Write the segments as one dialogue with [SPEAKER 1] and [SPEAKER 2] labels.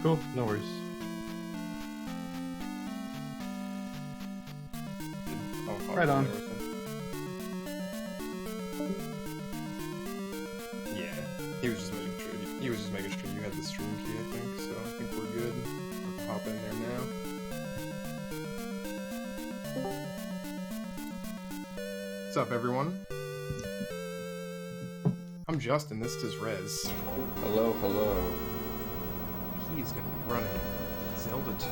[SPEAKER 1] Cool, no worries.
[SPEAKER 2] Oh,
[SPEAKER 1] Right on.
[SPEAKER 2] Yeah, he was just making sure. He was just making sure you had the stream key, I think. So I think we're good. I'll hop in there now. What's up, everyone? I'm Justin. This is Rez.
[SPEAKER 3] Hello, hello.
[SPEAKER 2] He's gonna be running Zelda 2.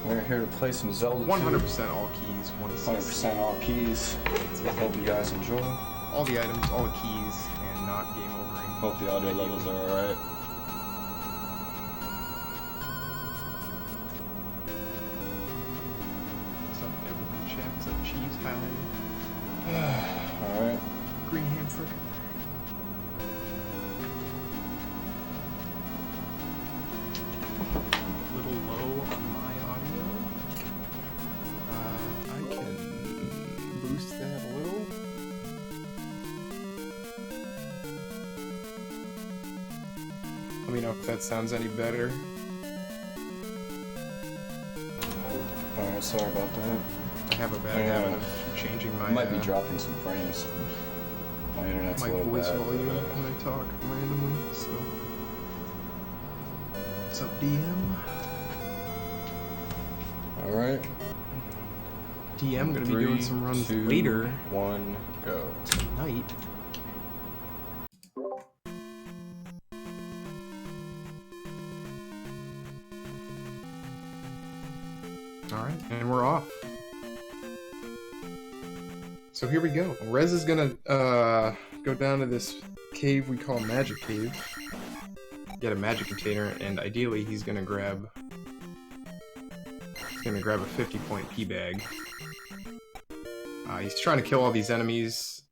[SPEAKER 3] We're here to play some Zelda 2.
[SPEAKER 2] 100% all keys.
[SPEAKER 3] 100% all keys. Hope you guys enjoy.
[SPEAKER 2] All the items, all the keys, and not game overing.
[SPEAKER 3] Hope the audio levels are alright.
[SPEAKER 2] What's up, everyone? Chat. What's up, cheese highlighting?
[SPEAKER 3] Alright.
[SPEAKER 2] Green Hamford. A little low on my audio. I can boost that a little. Let me know if that sounds any better.
[SPEAKER 3] Alright, sorry about that.
[SPEAKER 2] I have a bad habit of changing my.
[SPEAKER 3] I might be dropping some frames. My internet's
[SPEAKER 2] my
[SPEAKER 3] a little
[SPEAKER 2] voice
[SPEAKER 3] bad.
[SPEAKER 2] volume when I talk randomly, so. What's up, DM?
[SPEAKER 3] Alright.
[SPEAKER 2] DM gonna be doing some runs later.
[SPEAKER 3] 1, go.
[SPEAKER 2] Tonight. Alright, and we're off. So here we go. Rez is gonna go down to this cave we call Magic Cave. Get a magic container, and ideally he's gonna grab a 50-point P bag. He's trying to kill all these enemies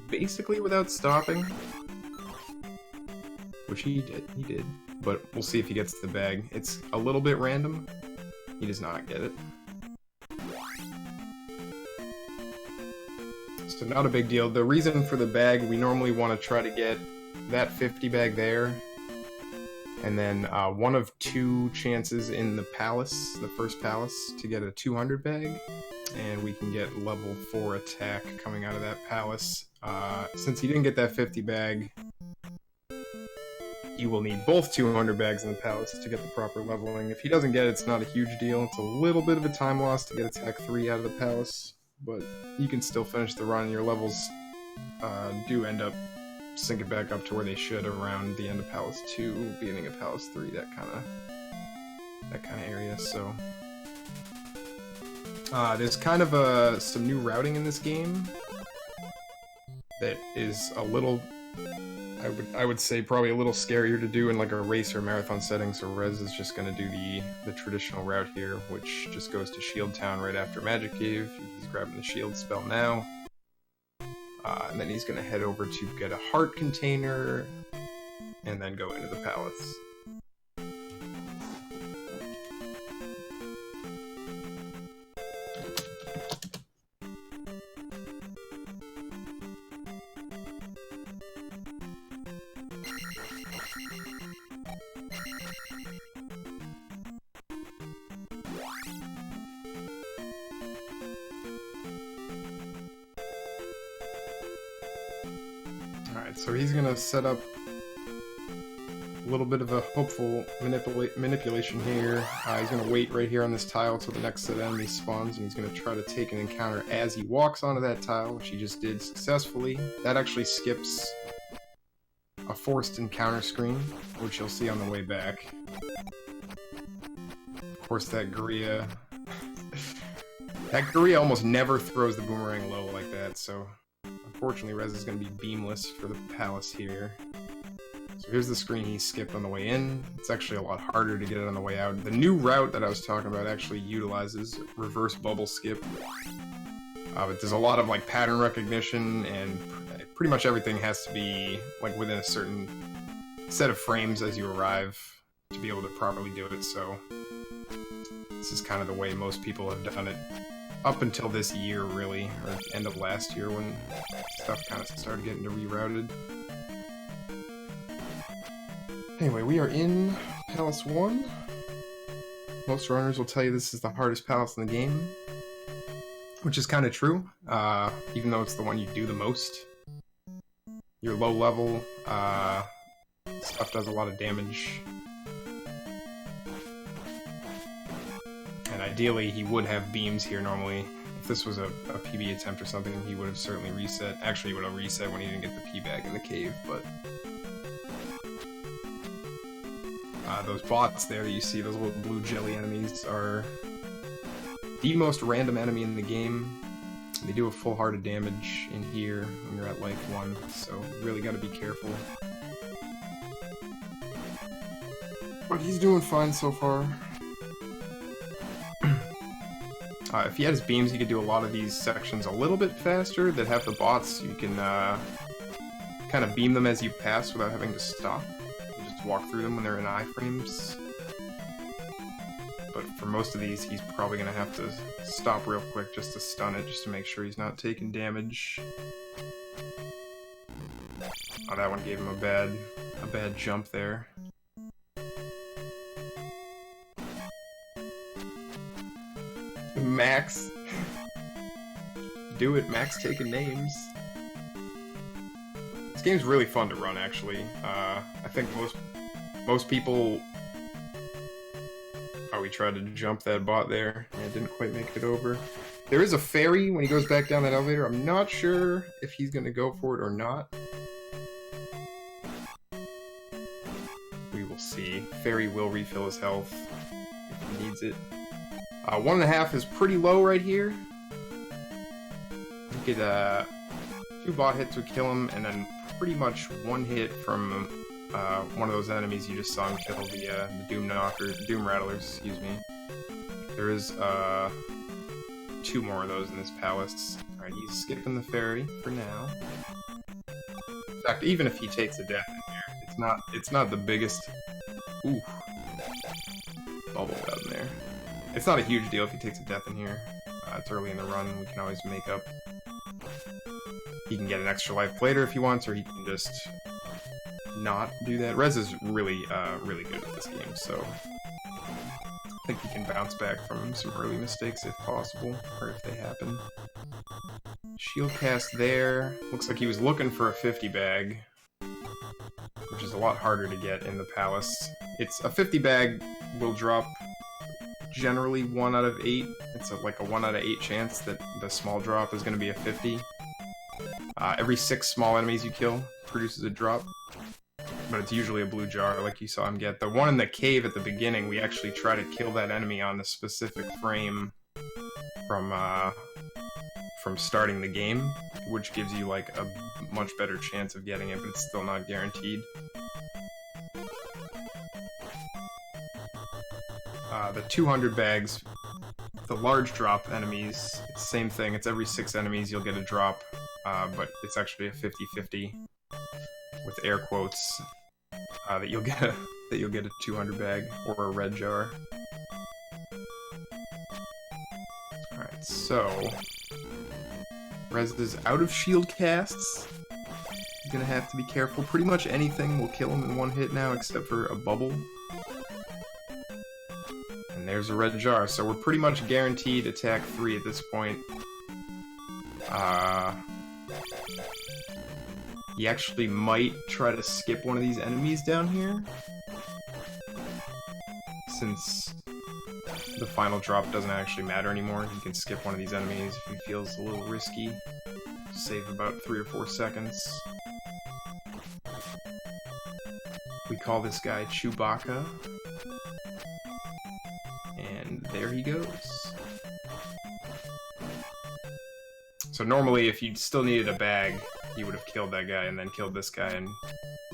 [SPEAKER 2] basically without stopping. Which he did. But we'll see if he gets the bag. It's a little bit random. He does not get it. So not a big deal. The reason for the bag, we normally want to try to get that 50 bag there. And then one of 2 chances in the palace, the first palace, to get a 200 bag. And we can get level 4 attack coming out of that palace. Since he didn't get that 50 bag, he will need both 200 bags in the palace to get the proper leveling. If he doesn't get it, it's not a huge deal. It's a little bit of a time loss to get attack 3 out of the palace, but you can still finish the run. Your levels do end up syncing back up to where they should around the end of Palace 2, beginning of Palace 3, that kind of area. So there's kind of some new routing in this game that is a little, I would say probably a little scarier to do in like a race or marathon setting. So Rez is just going to do the traditional route here, which just goes to Shield Town right after Magic Cave. He's grabbing the shield spell now. And then he's going to head over to get a heart container, and then go into the palace. So he's gonna set up a little bit of a hopeful manipulation here. He's gonna wait right here on this tile till the next set of enemies spawns, and he's gonna try to take an encounter as he walks onto that tile, which he just did successfully. That actually skips a forced encounter screen, which you'll see on the way back. Of course, that Guria almost never throws the boomerang low like that, so unfortunately, Rez is going to be beamless for the palace here. So here's the screen he skipped on the way in. It's actually a lot harder to get it on the way out. The new route that I was talking about actually utilizes reverse bubble skip. But there's a lot of like pattern recognition, and pretty much everything has to be like within a certain set of frames as you arrive to be able to properly do it. So this is kind of the way most people have done it. Up until this year, really, or end of last year when stuff kind of started getting rerouted. Anyway, we are in Palace 1. Most runners will tell you this is the hardest palace in the game, which is kind of true, even though it's the one you do the most. Your low level stuff does a lot of damage. And ideally, he would have beams here normally. If this was a PB attempt or something, he would have certainly reset. Actually, he would have reset when he didn't get the P bag in the cave, but... those bots there that you see, those little blue jelly enemies, are the most random enemy in the game. They do a full heart of damage in here when you're at life 1, so you really gotta be careful. But he's doing fine so far. If he had his beams, he could do a lot of these sections a little bit faster. That have the bots, you can kind of beam them as you pass without having to stop. You just walk through them when they're in iframes. But for most of these, he's probably going to have to stop real quick just to stun it, just to make sure he's not taking damage. Oh, that one gave him a bad jump there. Max. Do it, Max taking names. This game's really fun to run, actually. I think most people... Oh, we tried to jump that bot there. Yeah, didn't quite make it over. There is a fairy when he goes back down that elevator. I'm not sure if he's gonna go for it or not. We will see. Fairy will refill his health if he needs it. 1.5 is pretty low right here. You get 2 bot hits would kill him, and then pretty much 1 hit from one of those enemies you just saw him kill, the Doom Rattlers, excuse me. There is 2 more of those in this palace. Alright, he's skipping the fairy for now. In fact, even if he takes a death in here, it's not the biggest. Ooh, bubble down there. It's not a huge deal if he takes a death in here. It's early in the run, we can always make up. He can get an extra life later if he wants, or he can just not do that. Rez is really good at this game, so I think he can bounce back from some early mistakes if possible, or if they happen. Shield cast there. Looks like he was looking for a 50 bag, which is a lot harder to get in the palace. It's a 50 bag will drop generally 1 out of 8. It's like a 1 out of 8 chance that the small drop is going to be a 50. Every 6 small enemies you kill produces a drop, but it's usually a blue jar like you saw him get. The one in the cave at the beginning, we actually try to kill that enemy on the specific frame from starting the game, which gives you like a much better chance of getting it, but it's still not guaranteed. The 200 bags, the large drop enemies, it's the same thing. It's every 6 enemies you'll get a drop, but it's actually a 50-50 with air quotes that you'll get a 200 bag or a red jar. All right, so Rez is out of shield casts. He's gonna have to be careful. Pretty much anything will kill him in 1 hit now, except for a bubble. And there's a red jar, so we're pretty much guaranteed attack 3 at this point. He actually might try to skip one of these enemies down here, since the final drop doesn't actually matter anymore. He can skip one of these enemies if he feels a little risky. Save about 3 or 4 seconds. We call this guy Chewbacca. And there he goes. So normally, if you still needed a bag, you would have killed that guy and then killed this guy, and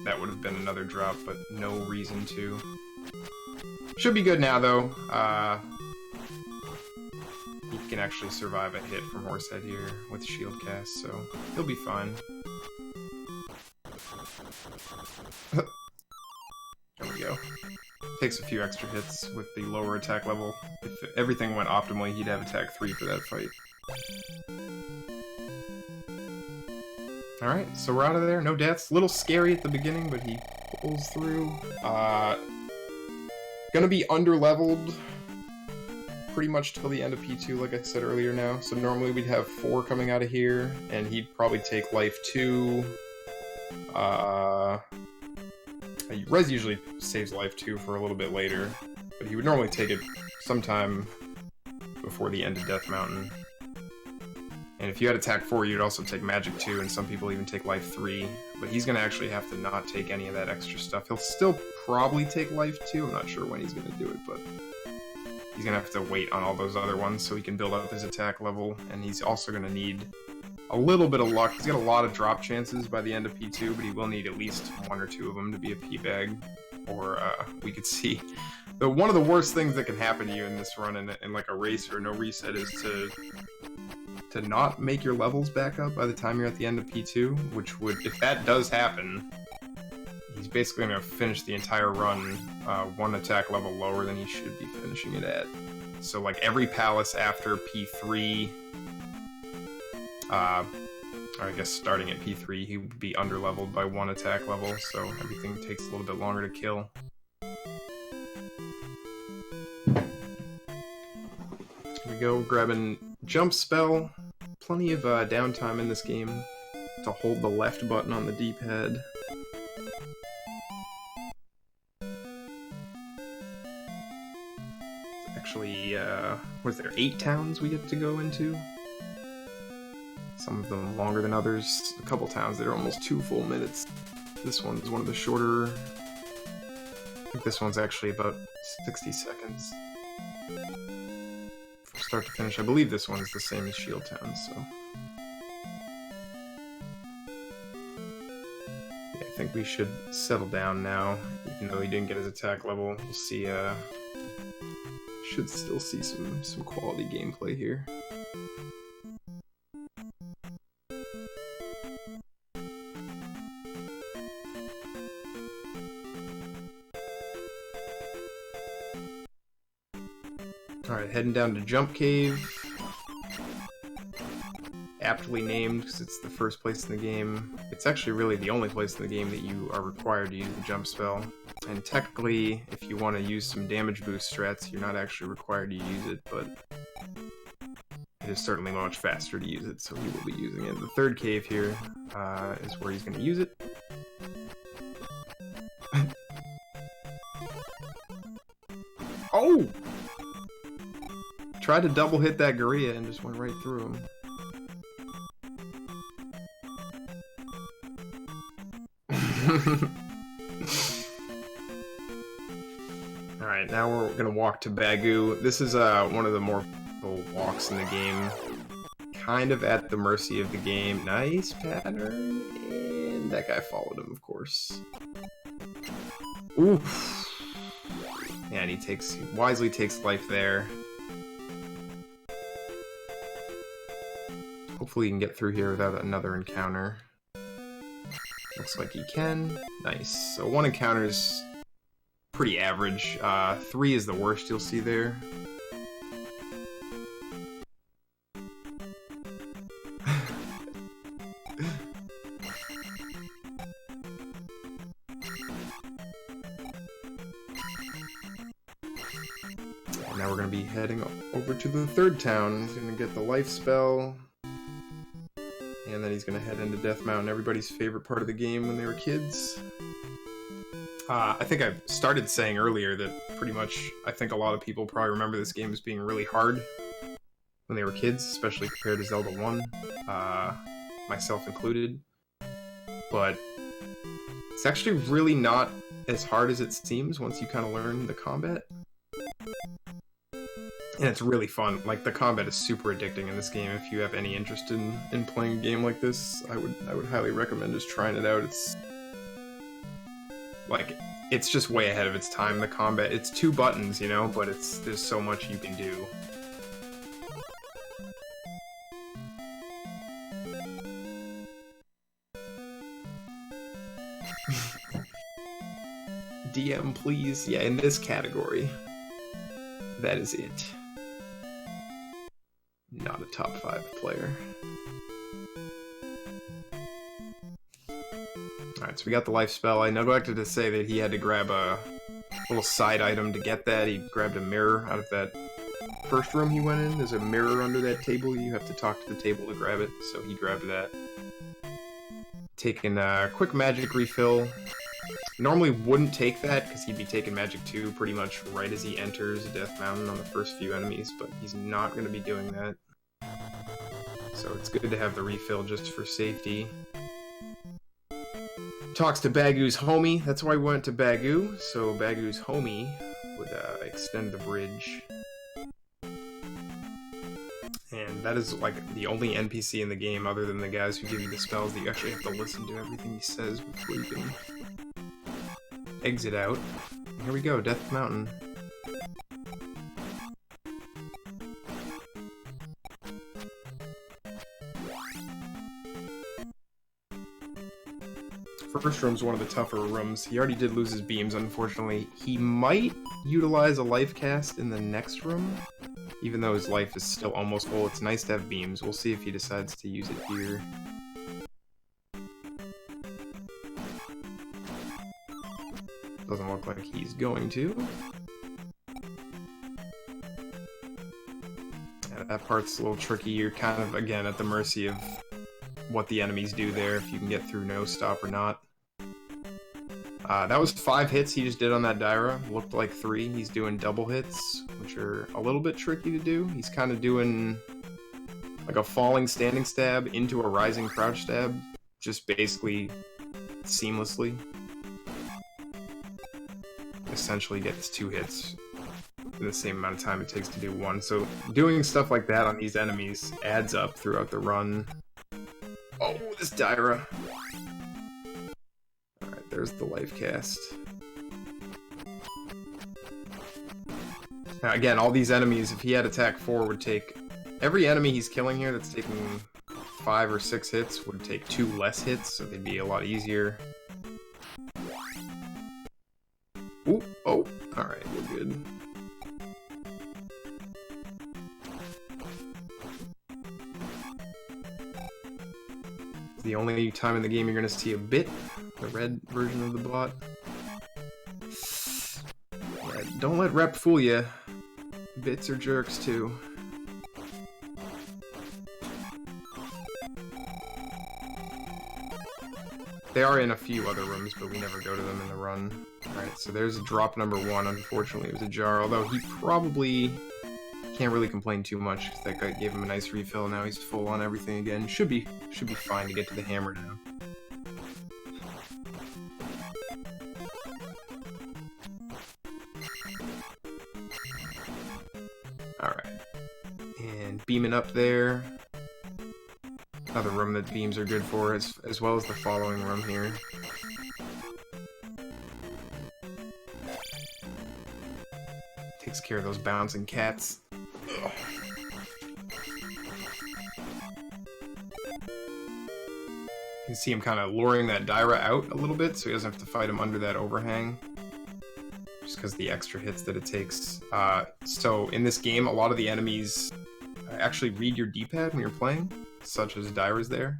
[SPEAKER 2] that would have been another drop, but no reason to. Should be good now, though. He can actually survive a hit from Horsehead here with shield cast, so he'll be fine. There we go. Takes a few extra hits with the lower attack level. If everything went optimally, he'd have attack 3 for that fight. Alright, so we're out of there. No deaths. A little scary at the beginning, but he pulls through. Gonna be underleveled pretty much till the end of P2, like I said earlier now. So normally we'd have 4 coming out of here, and he'd probably take life 2. Rez usually saves life 2 for a little bit later, but he would normally take it sometime before the end of Death Mountain. And if you had attack 4, you'd also take magic 2, and some people even take life 3. But he's gonna actually have to not take any of that extra stuff. He'll still probably take life 2, I'm not sure when he's gonna do it, but he's gonna have to wait on all those other ones so he can build up his attack level, and he's also gonna need a little bit of luck. He's got a lot of drop chances by the end of P2, but he will need at least 1 or 2 of them to be a P-bag, or we could see. One of the worst things that can happen to you in this run in like a race or no reset is to not make your levels back up by the time you're at the end of P2, which would, if that does happen, he's basically going to finish the entire run 1 attack level lower than he should be finishing it at. So like every palace after P3, or I guess starting at P3, he would be underleveled by 1 attack level, so everything takes a little bit longer to kill. Here we go, grabbing jump spell. Plenty of downtime in this game to hold the left button on the D-pad. Actually, what is there, 8 towns we get to go into? Some of them longer than others. A couple towns that are almost 2 full minutes. This one is one of the shorter. I think this one's actually about 60 seconds. From start to finish. I believe this one is the same as Shield Town, so. Yeah, I think we should settle down now, even though he didn't get his attack level. We'll see, should still see some quality gameplay here. Alright, heading down to Jump Cave. Aptly named because it's the first place in the game. It's actually really the only place in the game that you are required to use the jump spell. And technically, if you want to use some damage boost strats, you're not actually required to use it, but it is certainly much faster to use it, so he will be using it. The third cave here is where he's going to use it. Oh! Tried to double hit that Gorilla and just went right through him. Alright, now we're gonna walk to Bagu. This is one of the more difficult walks in the game. Kind of at the mercy of the game. Nice pattern. And that guy followed him, of course. Oof. Yeah, and he wisely takes life there. Hopefully he can get through here without another encounter. Looks like he can. Nice. So 1 encounter is pretty average. 3 is the worst you'll see there. Now we're going to be heading over to the 3rd town. He's going to get the life spell. And then he's going to head into Death Mountain, everybody's favorite part of the game when they were kids. I think I started saying earlier that pretty much, I think a lot of people probably remember this game as being really hard when they were kids, especially compared to Zelda 1, myself included. But it's actually really not as hard as it seems once you kind of learn the combat. And it's really fun. Like, the combat is super addicting in this game. If you have any interest in playing a game like this, I would highly recommend just trying it out. It's like, it's just way ahead of its time, the combat. It's 2 buttons, you know, but there's so much you can do. DM, please. Yeah, in this category. That is it. Not a top 5 player. Alright, so we got the life spell. I neglected to say that he had to grab a little side item to get that. He grabbed a mirror out of that first room he went in. There's a mirror under that table. You have to talk to the table to grab it, so he grabbed that. Taking a quick magic refill. Normally wouldn't take that, because he'd be taking magic 2 pretty much right as he enters Death Mountain on the first few enemies, but he's not going to be doing that. So it's good to have the refill just for safety. Talks to Bagu's homie. That's why we went to Bagu, so Bagu's homie would extend the bridge. And that is like the only NPC in the game, other than the guys who give you the spells, that you actually have to listen to everything he says before you can exit out. Here we go, Death Mountain. First room's one of the tougher rooms. He already did lose his beams, unfortunately. He might utilize a life cast in the next room, even though his life is still almost full. It's nice to have beams. We'll see if he decides to use it here. Doesn't look like he's going to. Yeah, that part's a little tricky. You're kind of, again, at the mercy of what the enemies do there, if you can get through no stop or not. That was 5 hits he just did on that Daira. Looked like 3. He's doing double hits, which are a little bit tricky to do. He's kind of doing like a falling standing stab into a rising crouch stab, just basically seamlessly. Essentially gets 2 hits in the same amount of time it takes to do 1. So doing stuff like that on these enemies adds up throughout the run. Oh, this Daira. Alright, there's the life cast. Now again, all these enemies, if he had attack 4, would take... Every enemy he's killing here that's taking 5 or 6 hits would take 2 less hits, so they'd be a lot easier. Ooh, oh, alright, we're good. The only time in the game you're going to see a bit, the red version of the bot. Yeah, don't let rep fool you. Bits are jerks too. They are in a few other rooms, but we never go to them in the run. Alright, so there's drop number 1. Unfortunately, it was a jar, although he probably can't really complain too much, because that guy gave him a nice refill. Now he's full on everything again. Should be fine to get to the hammer now. Alright. And beaming up there. Another room that beams are good for, as well as the following room here. Takes care of those bouncing cats. Ugh. You can see him kind of luring that Daira out a little bit, so he doesn't have to fight him under that overhang. Just because the extra hits that it takes. So in this game, a lot of the enemies actually read your D-pad when you're playing, such as Daira's there.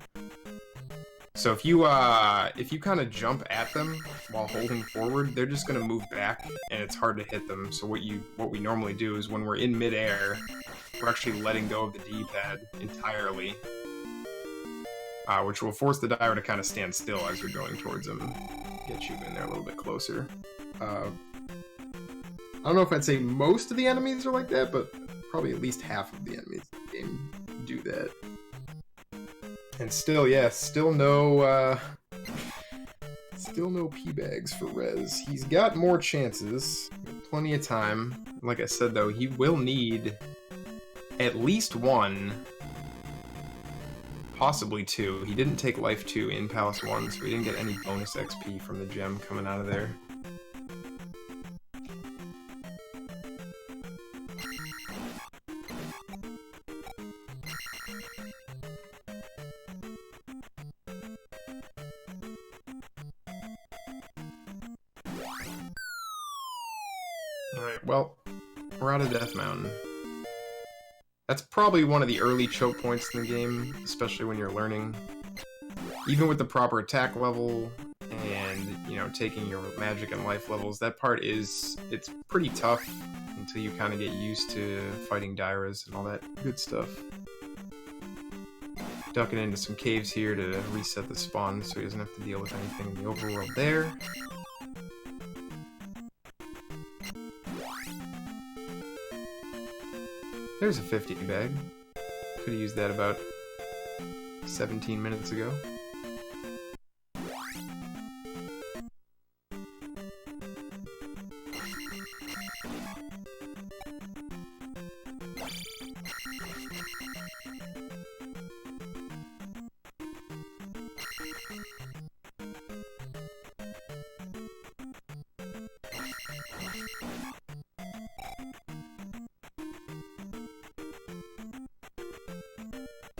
[SPEAKER 2] So if you kind of jump at them while holding forward, they're just gonna move back, and it's hard to hit them. So what we normally do is when we're in midair, we're actually letting go of the D-pad entirely, which will force the Daira to kind of stand still as you're going towards them, get you in there a little bit closer. I don't know if I'd say most of the enemies are like that, but probably at least half of the enemies in the game do that. And still, yeah, still no P-bags for Rez. He's got more chances, plenty of time. Like I said, though, he will need at least 1, possibly 2. He didn't take life 2 in Palace 1, so he didn't get any bonus XP from the gem coming out of there. Alright, well, we're out of Death Mountain. That's probably one of the early choke points in the game, especially when you're learning. Even with the proper attack level, and, you know, taking your magic and life levels. That part it's pretty tough until you kind of get used to fighting Dairas and all that good stuff. Ducking into some caves here to reset the spawn so he doesn't have to deal with anything in the overworld there. There's a 50 bag. Could have used that about 17 minutes ago.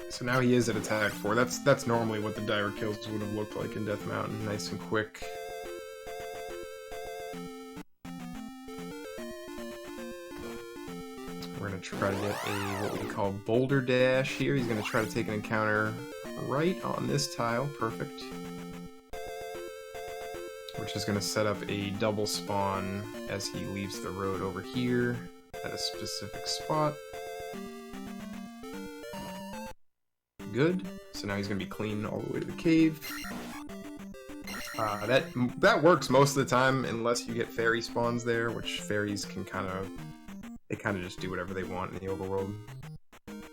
[SPEAKER 2] So now he is at attack 4. That's normally what the dire kills would have looked like in Death Mountain. Nice and quick. We're gonna try to get a what we call boulder dash here. He's gonna try to take an encounter right on this tile. Perfect. Which is gonna set up a double spawn as he leaves the road over here at a specific spot. Good. So now he's gonna be clean all the way to the cave. That works most of the time unless you get fairy spawns there, which fairies can kind of just do whatever they want in the overworld.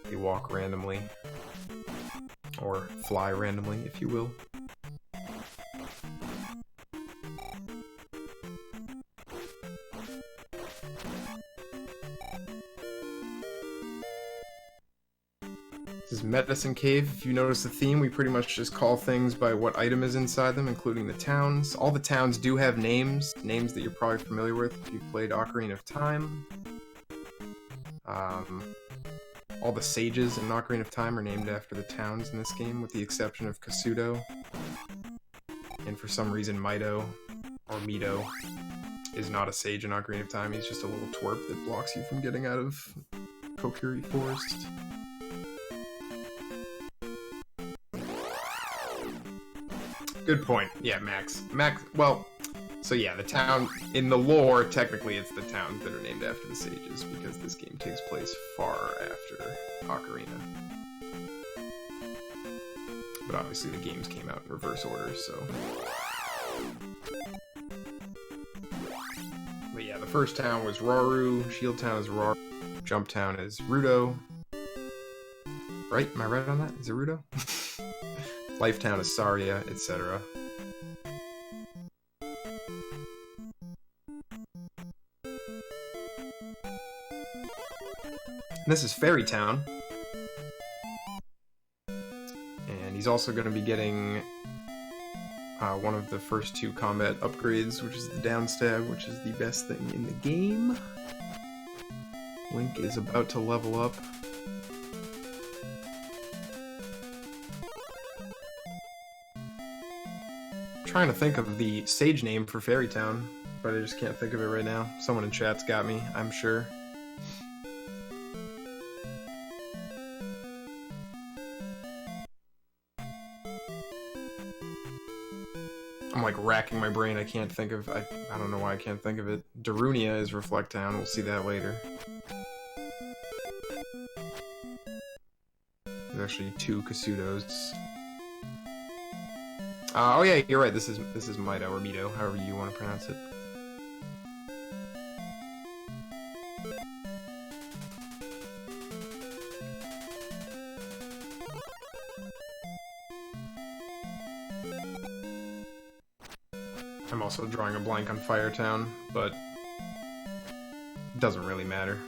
[SPEAKER 2] They walk randomly or fly randomly, if you will. This is Medicine Cave. If you notice the theme, we pretty much just call things by what item is inside them, including the towns. All the towns do have names that you're probably familiar with if you've played Ocarina of Time. All the sages in Ocarina of Time are named after the towns in this game, with the exception of Kasuto. And for some reason, Mido, or Mido, is not a sage in Ocarina of Time. He's just a little twerp that blocks you from getting out of Kokiri Forest. Good point. Yeah, Max. Well, so yeah, the town, in the lore, technically it's the towns that are named after the sages, because this game takes place far after Ocarina. But obviously the games came out in reverse order, so... But yeah, the first town was Rauru, Shield Town is Rauru, Jump Town is Rudo. Right? Am I right on that? Is it Rudo? Lifetown is Saria, etc. This is Fairy Town. And he's also going to be getting one of the first 2 combat upgrades, which is the downstab, which is the best thing in the game. Link is about to level up. Trying to think of the sage name for Fairy Town, but I just can't think of it right now. Someone in chat's got me, I'm sure. I'm like racking my brain. I can't think of. I don't know why I can't think of it. Darunia is Reflect Town. We'll see that later. There's actually 2 Kasutos. Oh yeah, you're right. This is Mido or Mido, however you want to pronounce it. I'm also drawing a blank on Firetown, but it doesn't really matter.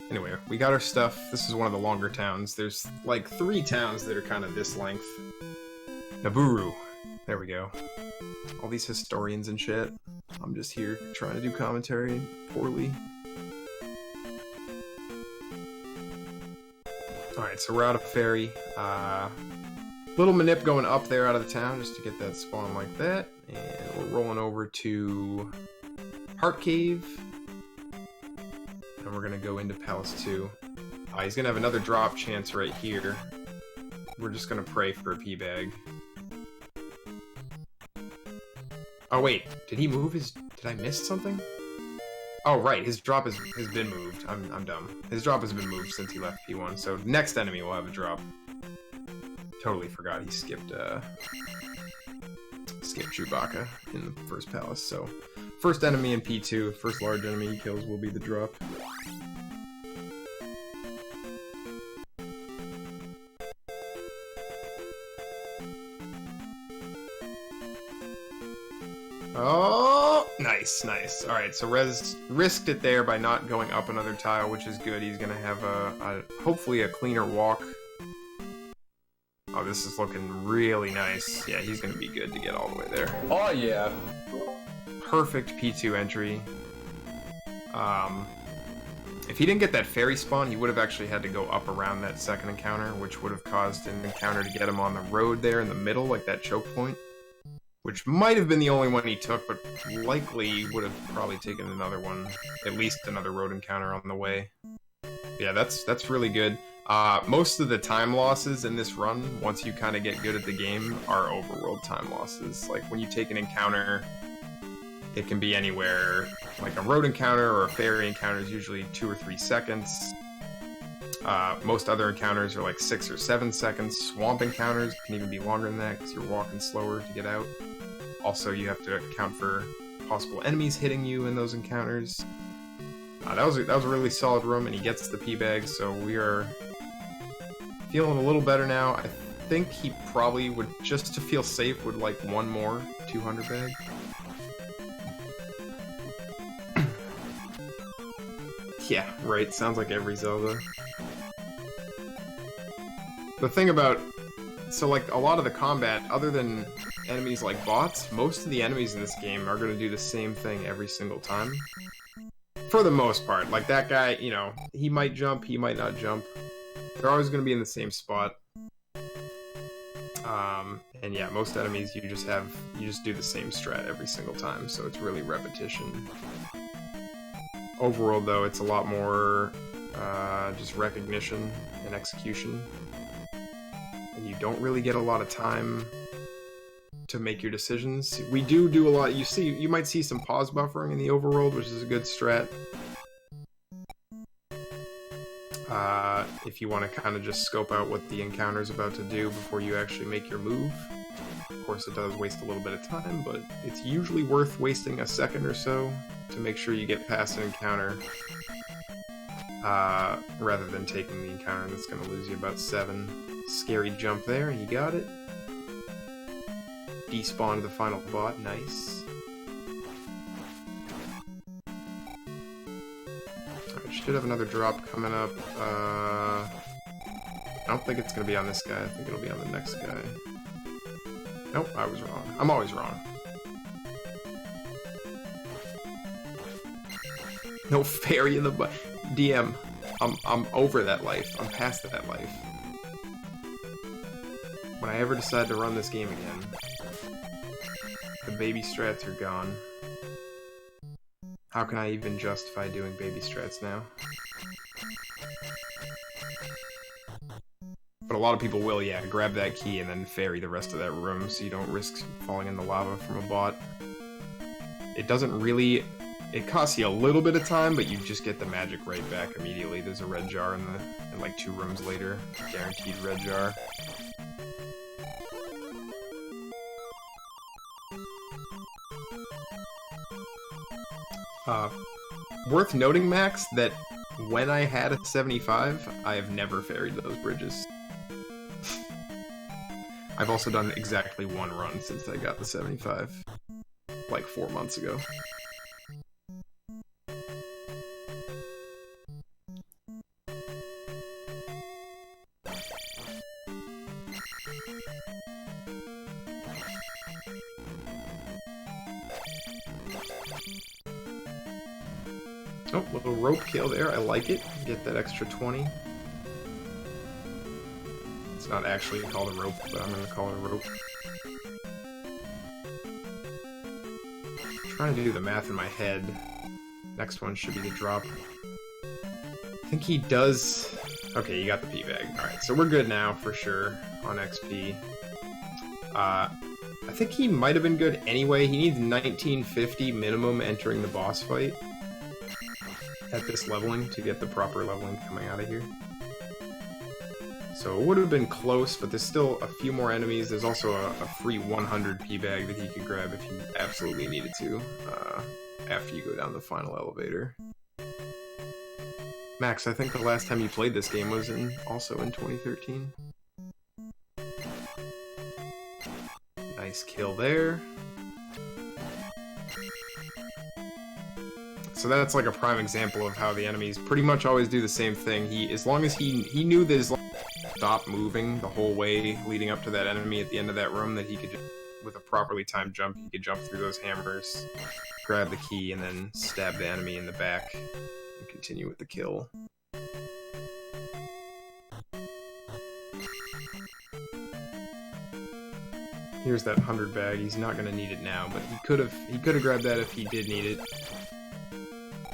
[SPEAKER 2] Anyway, we got our stuff. This is one of the longer towns. There's like 3 towns that are kind of this length. Naburu. There we go. All these historians and shit. I'm just here trying to do commentary poorly. Alright, so we're out of Fairy. Little manip going up there out of the town just to get that spawn like that. And we're rolling over to Heart Cave. And we're gonna go into Palace 2. He's gonna have another drop chance right here. We're just gonna pray for a P-bag. Oh wait, did he move his... Did I miss something? Oh right, his drop has been moved. I'm dumb. His drop has been moved since he left P1, so next enemy will have a drop. Totally forgot he skipped Chewbacca in the first palace, so... First enemy in P2, first large enemy he kills will be the drop. Oh, nice, nice. All right, so Rez risked it there by not going up another tile, which is good. He's gonna have hopefully a cleaner walk. Oh, this is looking really nice. Yeah, he's gonna be good to get all the way there.
[SPEAKER 3] Oh yeah.
[SPEAKER 2] Perfect P2 entry. If he didn't get that fairy spawn, he would have actually had to go up around that second encounter, which would have caused an encounter to get him on the road there in the middle, like that choke point. Which might have been the only one he took, but likely would have probably taken another one, at least another road encounter on the way. Yeah, that's really good. Most of the time losses in this run, once you kind of get good at the game, are overworld time losses. Like, when you take an encounter, it can be anywhere, like a road encounter or a fairy encounter is usually 2 or 3 seconds. Most other encounters are like 6 or 7 seconds. Swamp encounters can even be longer than that because you're walking slower to get out. Also, you have to account for possible enemies hitting you in those encounters. That was a really solid room, and he gets the P-bag, so we are feeling a little better now. I think he probably would, just to feel safe, would like one more 200 bag. Yeah, right, sounds like every Zelda. The thing about... So, like, a lot of the combat, other than enemies like bots, most of the enemies in this game are going to do the same thing every single time. For the most part. Like, that guy, you know, he might jump, he might not jump. They're always going to be in the same spot. And yeah, most enemies you just do the same strat every single time, so it's really repetition. Overworld, though, it's a lot more just recognition and execution. And you don't really get a lot of time to make your decisions. We do a lot. You might see some pause buffering in the overworld, which is a good strat. If you want to kind of just scope out what the encounter's about to do before you actually make your move. Of course, it does waste a little bit of time, but it's usually worth wasting a second or so to make sure you get past an encounter, rather than taking the encounter that's going to lose you about 7. Scary jump there, and you got it. Despawned the final bot, nice. Alright, should have another drop coming up. I don't think it's going to be on this guy, I think it'll be on the next guy. Nope, I was wrong. I'm always wrong. No fairy in the butt. DM, I'm over that life. I'm past that life. When I ever decide to run this game again, the baby strats are gone. How can I even justify doing baby strats now? But a lot of people will, yeah, grab that key and then fairy the rest of that room so you don't risk falling in the lava from a bot. It doesn't really... It costs you a little bit of time, but you just get the magic right back immediately. There's a red jar in like 2 rooms later. Guaranteed red jar. Worth noting, Max, that when I had a 75, I have never ferried those bridges. I've also done exactly 1 run since I got the 75, like 4 months ago. Oh, little rope kill there. I like it. Get that extra 20. It's not actually called a rope, but I'm going to call it a rope. I'm trying to do the math in my head. Next one should be the drop. I think he does... Okay, you got the P-bag. Alright, so we're good now, for sure, on XP. I think he might have been good anyway. He needs 1950 minimum entering the boss fight at this leveling to get the proper leveling coming out of here. So it would have been close, but there's still a few more enemies. There's also a free 100 P bag that he could grab if he absolutely needed to after you go down the final elevator. Max, I think the last time you played this game was also in 2013. Nice kill there. So that's like a prime example of how the enemies pretty much always do the same thing. As long as he knew this stop moving the whole way leading up to that enemy at the end of that room, that he could just, with a properly timed jump, he could jump through those hammers, grab the key, and then stab the enemy in the back and continue with the kill. Here's that 100 bag. He's not gonna need it now, but he could have grabbed that if he did need it.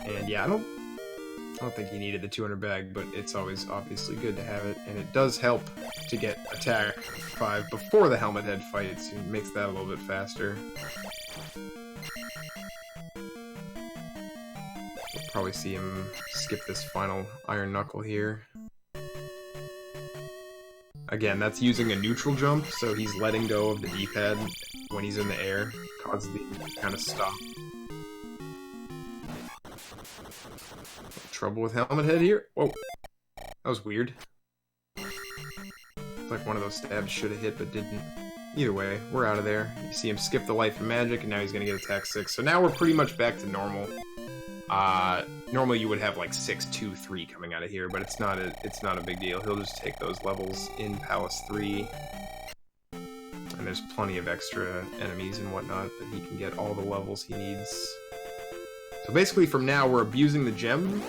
[SPEAKER 2] And yeah, I don't think he needed the 200 bag, but it's always obviously good to have it, and it does help to get attack 5 before the helmet head fights. It makes that a little bit faster. We'll probably see him skip this final iron knuckle here. Again, that's using a neutral jump, so he's letting go of the D-pad when he's in the air, causes the kind of stop. Trouble with helmet head here. Whoa, that was weird. It's like one of those stabs should have hit but didn't. Either way, we're out of there. You see him skip the life and magic, and now he's gonna get attack 6. So now we're pretty much back to normal. Normally you would have like 6, 2, 3 coming out of here, but it's not a big deal. He'll just take those levels in Palace 3. And there's plenty of extra enemies and whatnot that he can get all the levels he needs. So basically from now we're abusing the gem.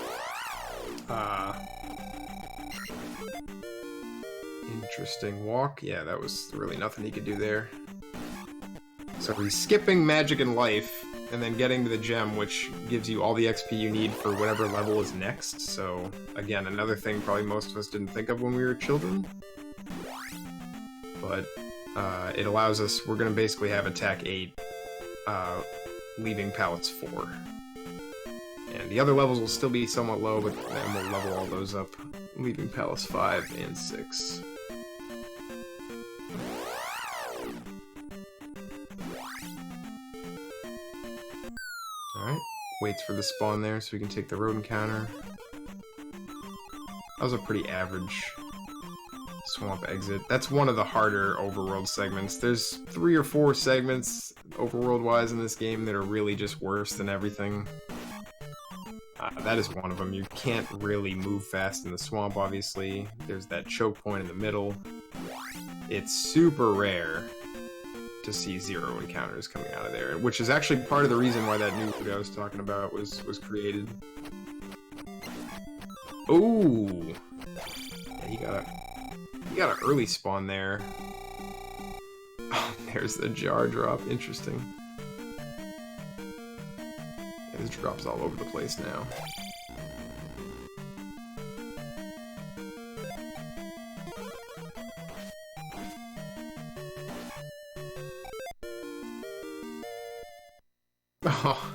[SPEAKER 2] Interesting walk. Yeah, that was really nothing he could do there. So he's skipping magic and life, and then getting to the gem, which gives you all the XP you need for whatever level is next. So, again, another thing probably most of us didn't think of when we were children. But it allows us, we're going to basically have attack 8, leaving Palace 4. And the other levels will still be somewhat low, but then we'll level all those up, leaving Palace 5 and 6. Alright, waits for the spawn there so we can take the road encounter. That was a pretty average swamp exit. That's one of the harder overworld segments. There's 3 or 4 segments overworld-wise in this game that are really just worse than everything. That is one of them. You can't really move fast in the swamp, obviously. There's that choke point in the middle. It's super rare to see 0 encounters coming out of there, which is actually part of the reason why that new route I was talking about was created. Ooh! Yeah, he got an early spawn there. Oh, there's the jar drop. Interesting. Yeah, this drops all over the place now. Oh.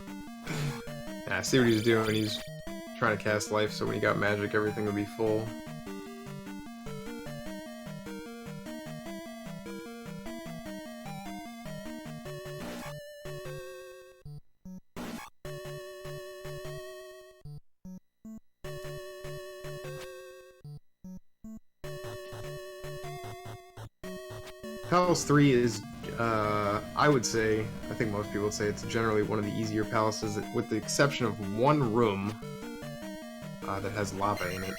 [SPEAKER 2] Yeah, I see what he's doing. He's trying to cast life, so when he got magic, everything would be full. Palace 3 is, I would say, I think most people would say it's generally one of the easier palaces, with the exception of one room that has lava in it.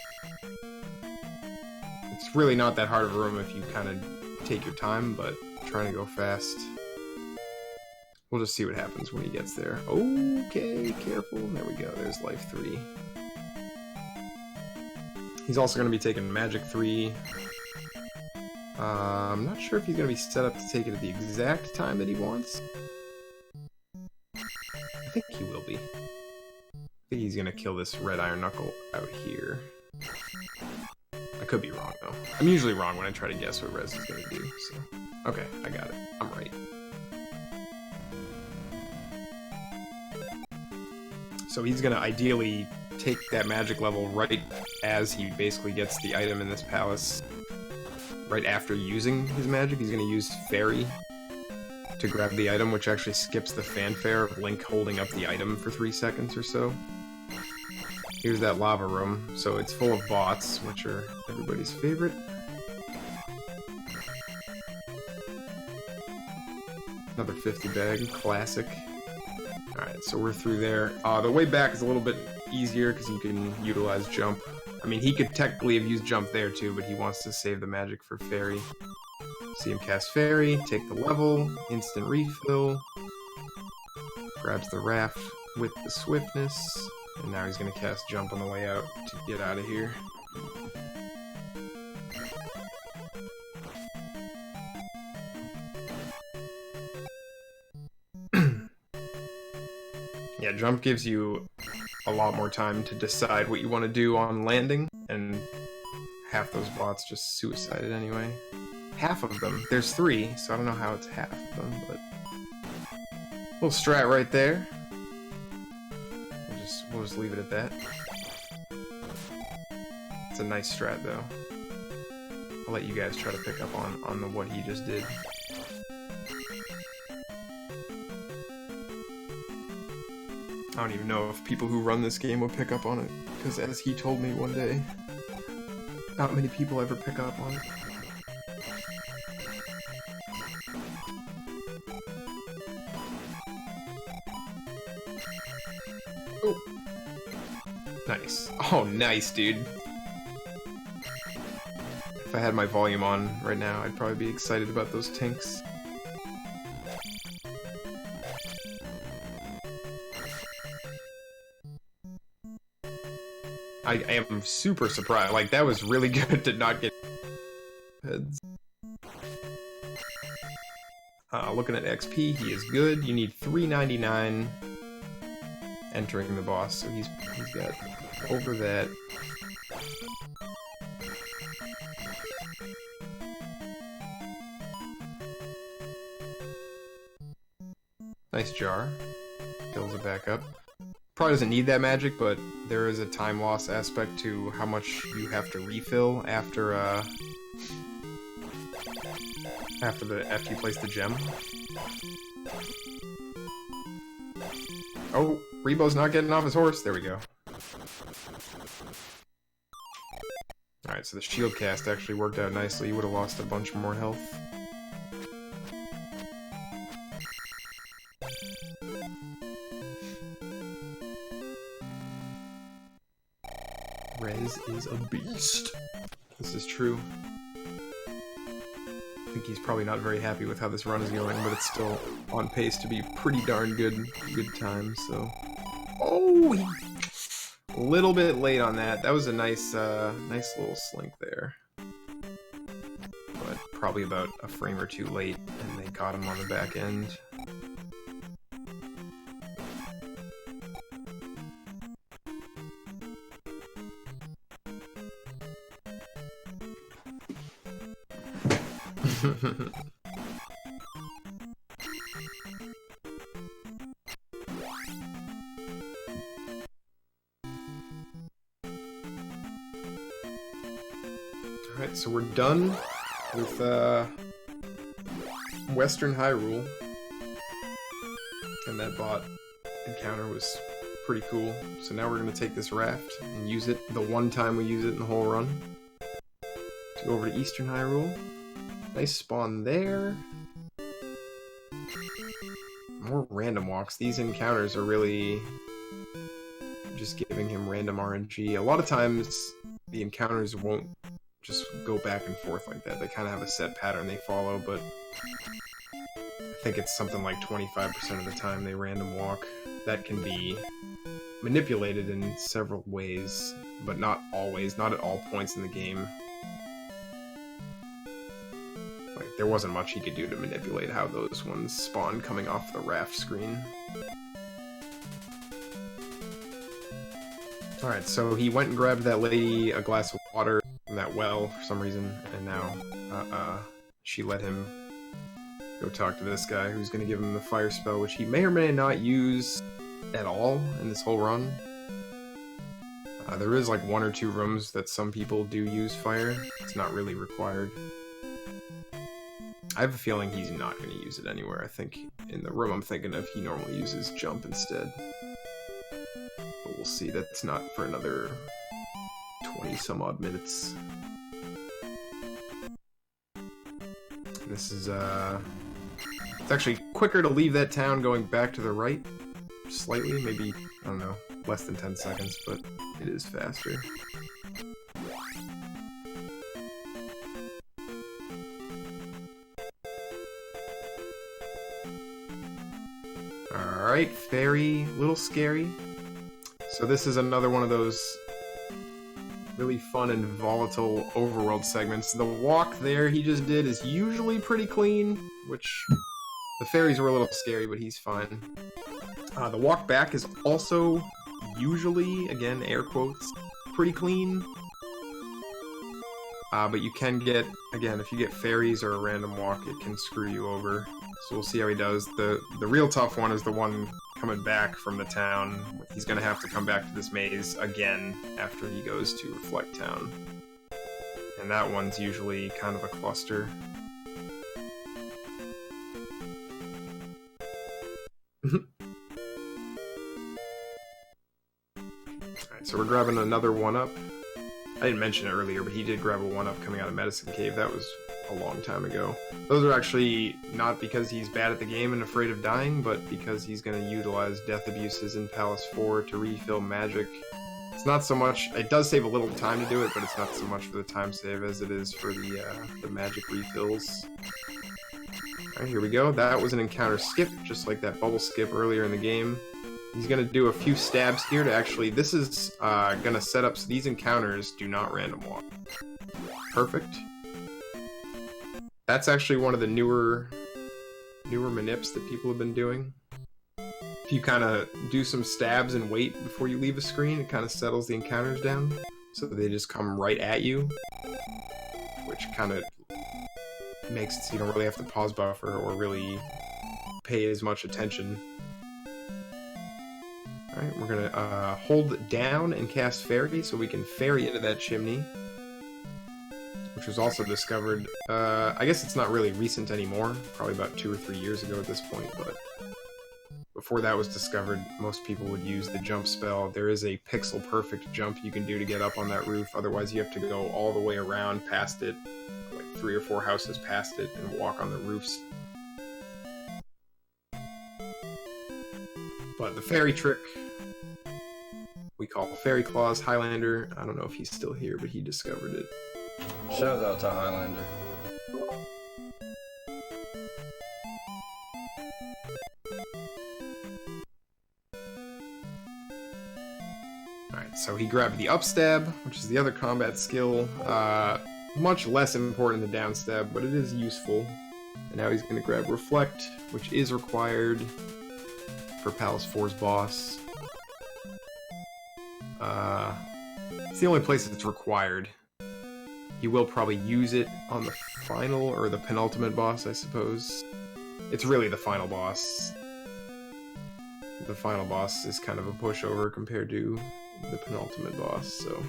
[SPEAKER 2] It's really not that hard of a room if you kind of take your time, but trying to go fast. We'll just see what happens when he gets there. Okay, careful. There we go, there's life 3. He's also going to be taking magic 3. I'm not sure if he's going to be set up to take it at the exact time that he wants. I think he will be. I think he's going to kill this red iron knuckle out here. I could be wrong, though. I'm usually wrong when I try to guess what Rez is going to do, so... Okay, I got it. I'm right. So he's gonna ideally take that magic level right as he basically gets the item in this palace. Right after using his magic, he's gonna use Fairy to grab the item, which actually skips the fanfare of Link holding up the item for 3 seconds or so. Here's that lava room, so it's full of bots, which are everybody's favorite. Another 50 bag, classic. Alright, so we're through there. The way back is a little bit easier because you can utilize jump. I mean, he could technically have used jump there too, but he wants to save the magic for Fairy. See him cast Fairy, take the level, instant refill. Grabs the raft with the swiftness. And now he's going to cast jump on the way out to get out of here. Yeah, jump gives you a lot more time to decide what you want to do on landing, and half those bots just suicided anyway. Half of them. There's 3, so I don't know how it's half of them, but... Little strat right there. We'll just leave it at that. It's a nice strat, though. I'll let you guys try to pick up on what he just did. I don't even know if people who run this game will pick up on it, because as he told me one day, not many people ever pick up on it. Oh. Nice. Oh, nice, dude. If I had my volume on right now, I'd probably be excited about those tinks. I am super surprised. Like, that was really good to not get heads. Looking at XP, he is good. You need 399 entering the boss, so he's got over that. Nice jar. Fills it back up. Probably doesn't need that magic, but there is a time loss aspect to how much you have to refill after you place the gem. Oh, Rebo's not getting off his horse. There we go. Alright, so the shield cast actually worked out nicely. You would have lost a bunch more health. Rez is a beast. This is true. I think he's probably not very happy with how this run is going, but it's still on pace to be pretty darn good time, so... Oh! A little bit late on that. That was a nice little slink there. But probably about a frame or two late, and they caught him on the back end. Alright, so we're done with Western Hyrule. And that bot encounter was pretty cool. So now we're going to take this raft and use it the one time we use it in the whole run. To go over to Eastern Hyrule. Nice spawn there. More random walks. These encounters are really just giving him random RNG. A lot of times the encounters won't just go back and forth like that. They kind of have a set pattern they follow, but I think it's something like 25% of the time they random walk. That can be manipulated in several ways, but not always, not at all points in the game. Like, there wasn't much he could do to manipulate how those ones spawn coming off the raft screen. Alright, so he went and grabbed that lady a glass of water from that well for some reason, and now she let him go talk to this guy who's going to give him the fire spell, which he may or may not use at all in this whole run. There is like 1 or 2 rooms that some people do use fire. It's not really required. I have a feeling he's not going to use it anywhere. I think in the room I'm thinking of, he normally uses jump instead. But we'll see. That's not for another 20 some odd minutes. This is it's actually quicker to leave that town going back to the right slightly, maybe, I don't know, less than 10 seconds, but it is faster. Alright, fairy, little scary. So this is another one of those really fun and volatile overworld segments. The walk there he just did is usually pretty clean, which the fairies were a little scary, but he's fine. The walk back is also usually, again, air quotes, pretty clean. But you can get, again, if you get fairies or a random walk, it can screw you over. So we'll see how he does. The real tough one is the one coming back from the town. He's going to have to come back to this maze again after he goes to Reflect Town. And that one's usually kind of a cluster. Alright, so we're grabbing another 1-up. I didn't mention it earlier, but he did grab a 1-up coming out of Medicine Cave. That was a long time ago. Those are actually not because he's bad at the game and afraid of dying, but because he's going to utilize Death Abuses in Palace 4 to refill magic. It's not so much... It does save a little time to do it, but it's not so much for the time save as it is for the magic refills. Alright, here we go. That was an encounter skip, just like that bubble skip earlier in the game. He's going to do a few stabs here to actually... This is going to set up so these encounters do not random walk. Perfect. That's actually one of the newer manips that people have been doing. If you kind of do some stabs and wait before you leave a screen, it kind of settles the encounters down, so they just come right at you, which kind of makes it so you don't really have to pause buffer or really pay as much attention. Alright, we're gonna hold down and cast Fairy so we can fairy into that chimney, which was also discovered, I guess it's not really recent anymore, probably about 2 or 3 years ago at this point, but before that was discovered, most people would use the jump spell. There is a pixel-perfect jump you can do to get up on that roof, otherwise you have to go all the way around past it, like 3 or 4 houses past it, and walk on the roofs. But the fairy trick, we call Fairy Claws. Highlander, I don't know if he's still here, but he discovered it.
[SPEAKER 3] Shout out to Highlander.
[SPEAKER 2] Alright, so he grabbed the upstab, which is the other combat skill. Much less important than the downstab, but it is useful. And now he's going to grab Reflect, which is required for Palace 4's boss. It's the only place that's required. He will probably use it on the final, or the penultimate boss, I suppose. It's really the final boss. The final boss is kind of a pushover compared to the penultimate boss, so...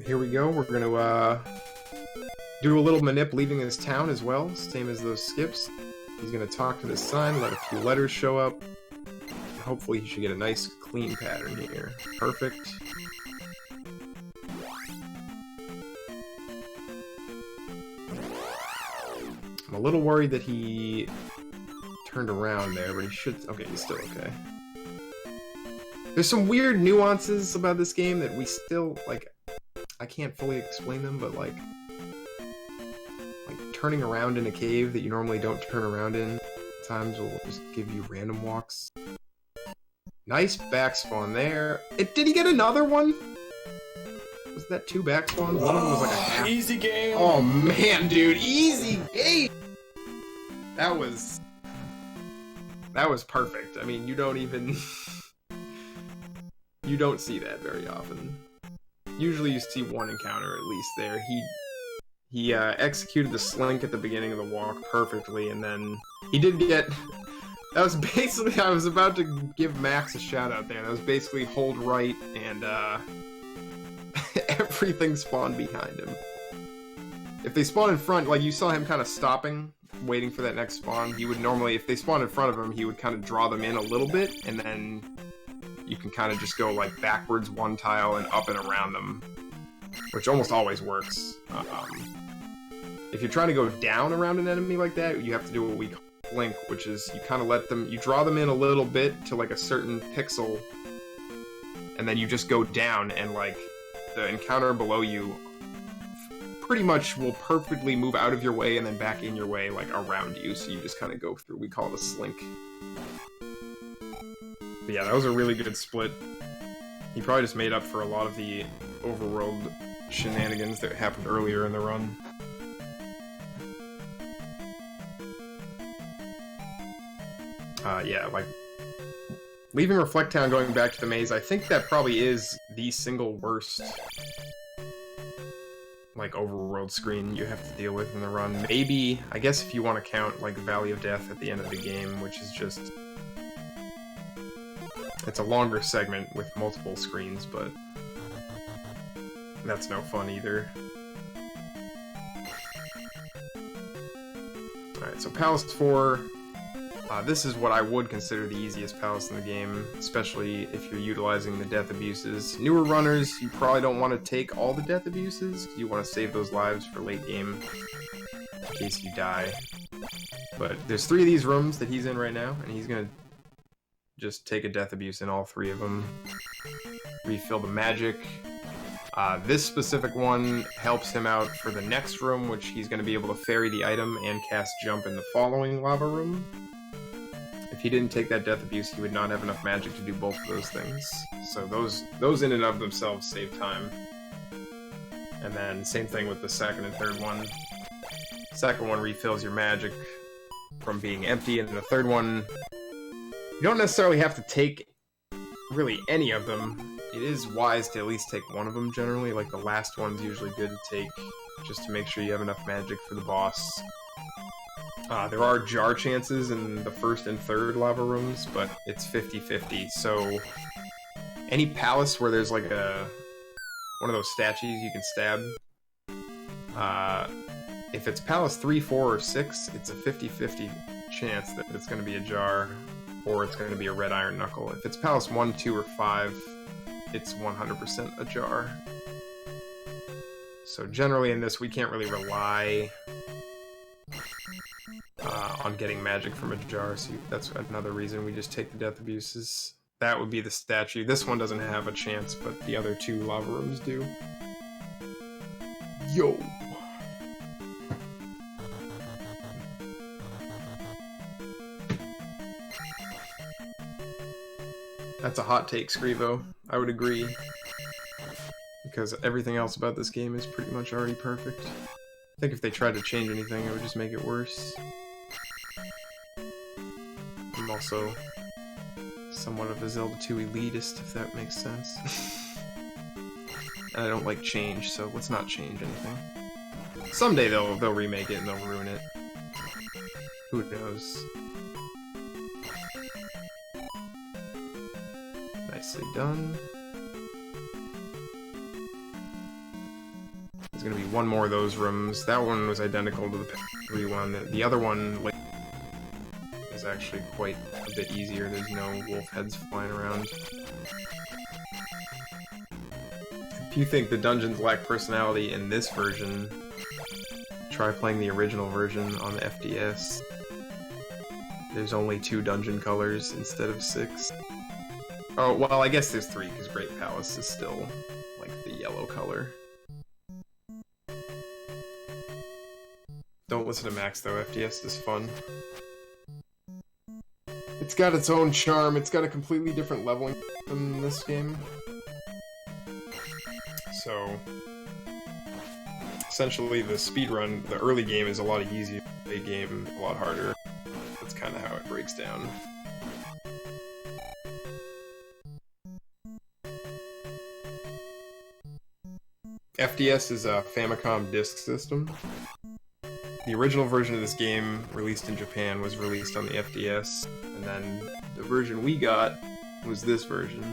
[SPEAKER 2] Here we go, we're gonna do a little manip leaving this town as well, same as those skips. He's gonna talk to this sign, let a few letters show up. Hopefully he should get a nice clean pattern here. Perfect. I'm a little worried that he turned around there, but he should... Okay, he's still okay. There's some weird nuances about this game that we still, like... I can't fully explain them, but like turning around in a cave that you normally don't turn around in times will just give you random walks. Nice back spawn there. Did he get another one? Was that 2 back spawns? One of them was like a half.
[SPEAKER 3] Easy game.
[SPEAKER 2] Oh man, dude, easy game. That was perfect. I mean, you don't even you don't see that very often. Usually you see one encounter at least there. He executed the slink at the beginning of the walk perfectly, and then he did get... That was basically... I was about to give Max a shout out there. That was basically hold right, and everything spawned behind him. If they spawn in front, like you saw him kind of stopping, waiting for that next spawn, he would normally, if they spawned in front of him, he would kind of draw them in a little bit, and then you can kind of just go like backwards one tile and up and around them, which almost always works. If you're trying to go down around an enemy like that, you have to do what we call blink, which is you kind of let them, you draw them in a little bit to like a certain pixel, and then you just go down, and like the encounter below you pretty much will perfectly move out of your way and then back in your way, like around you, so you just kind of go through. We call it a slink. But yeah, that was a really good split. He probably just made up for a lot of the overworld shenanigans that happened earlier in the run. Yeah, like, leaving Reflect Town going back to the maze, I think that probably is the single worst, like, overworld screen you have to deal with in the run. Maybe, I guess if you want to count, like, Valley of Death at the end of the game, which is just... It's a longer segment with multiple screens, but that's no fun either. Alright, so Palace 4... this is what I would consider the easiest palace in the game, especially if you're utilizing the death abuses. Newer runners, you probably don't want to take all the death abuses, because you want to save those lives for late game, in case you die. But there's 3 of these rooms that he's in right now, and he's going to just take a death abuse in all 3 of them. Refill the magic. This specific one helps him out for the next room, which he's going to be able to ferry the item and cast jump in the following lava room. If he didn't take that death abuse, he would not have enough magic to do both of those things. So those in and of themselves save time. And then same thing with the second and third one. Second one refills your magic from being empty, and the third one, you don't necessarily have to take really any of them. It is wise to at least take one of them generally, like the last one's usually good to take just to make sure you have enough magic for the boss. There are jar chances in the first and third lava rooms, but it's 50-50, so any palace where there's like one of those statues you can stab, if it's palace 3, 4, or 6, it's a 50-50 chance that it's going to be a jar, or it's going to be a red iron knuckle. If it's palace 1, 2, or 5, it's 100% a jar. So generally in this, we can't really rely on getting magic from a jar, so that's another reason we just take the death abuses. That would be the statue. This one doesn't have a chance, but the other 2 lava rooms do. Yo! That's a hot take, Scrivo. I would agree. Because everything else about this game is pretty much already perfect. I think if they tried to change anything, it would just make it worse. I'm also somewhat of a Zelda 2 elitist, if that makes sense. And I don't like change, so let's not change anything. Someday they'll remake it and they'll ruin it. Who knows? Nicely done. There's gonna be one more of those rooms. That one was identical to the 3 one. The other one is actually quite a bit easier. There's no wolf heads flying around. If you think the dungeons lack personality in this version, try playing the original version on the FDS. There's only 2 dungeon colors instead of 6. Oh, well, I guess there's 3, because Great Palace is still, like, the yellow color. Don't listen to Max, though. FDS is fun. It's got its own charm. It's got a completely different leveling than this game. So, essentially, the speedrun, the early game is a lot easier, the late game a lot harder. That's kind of how it breaks down. FDS is a Famicom disk system. The original version of this game, released in Japan, was released on the FDS, and then the version we got was this version.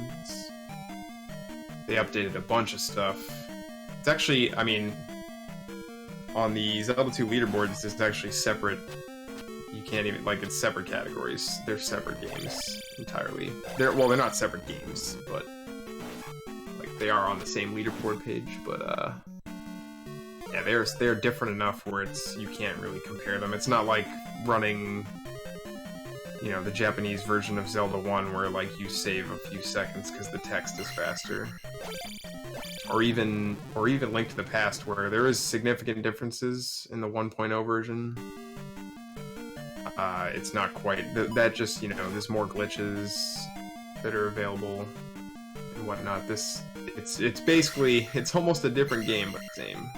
[SPEAKER 2] They updated a bunch of stuff. It's actually, I mean, on the Zelda 2 leaderboards, it's actually separate. You can't even, like, it's separate categories. They're separate games entirely. They're not separate games, but like they are on the same leaderboard page, but yeah, they're different enough where you can't really compare them. It's not like running, you know, the Japanese version of Zelda 1 where like you save a few seconds because the text is faster. Or even Link to the Past, where there is significant differences in the 1.0 version. It's not quite that. Just, you know, there's more glitches that are available and whatnot. It's basically, it's almost a different game, but the same.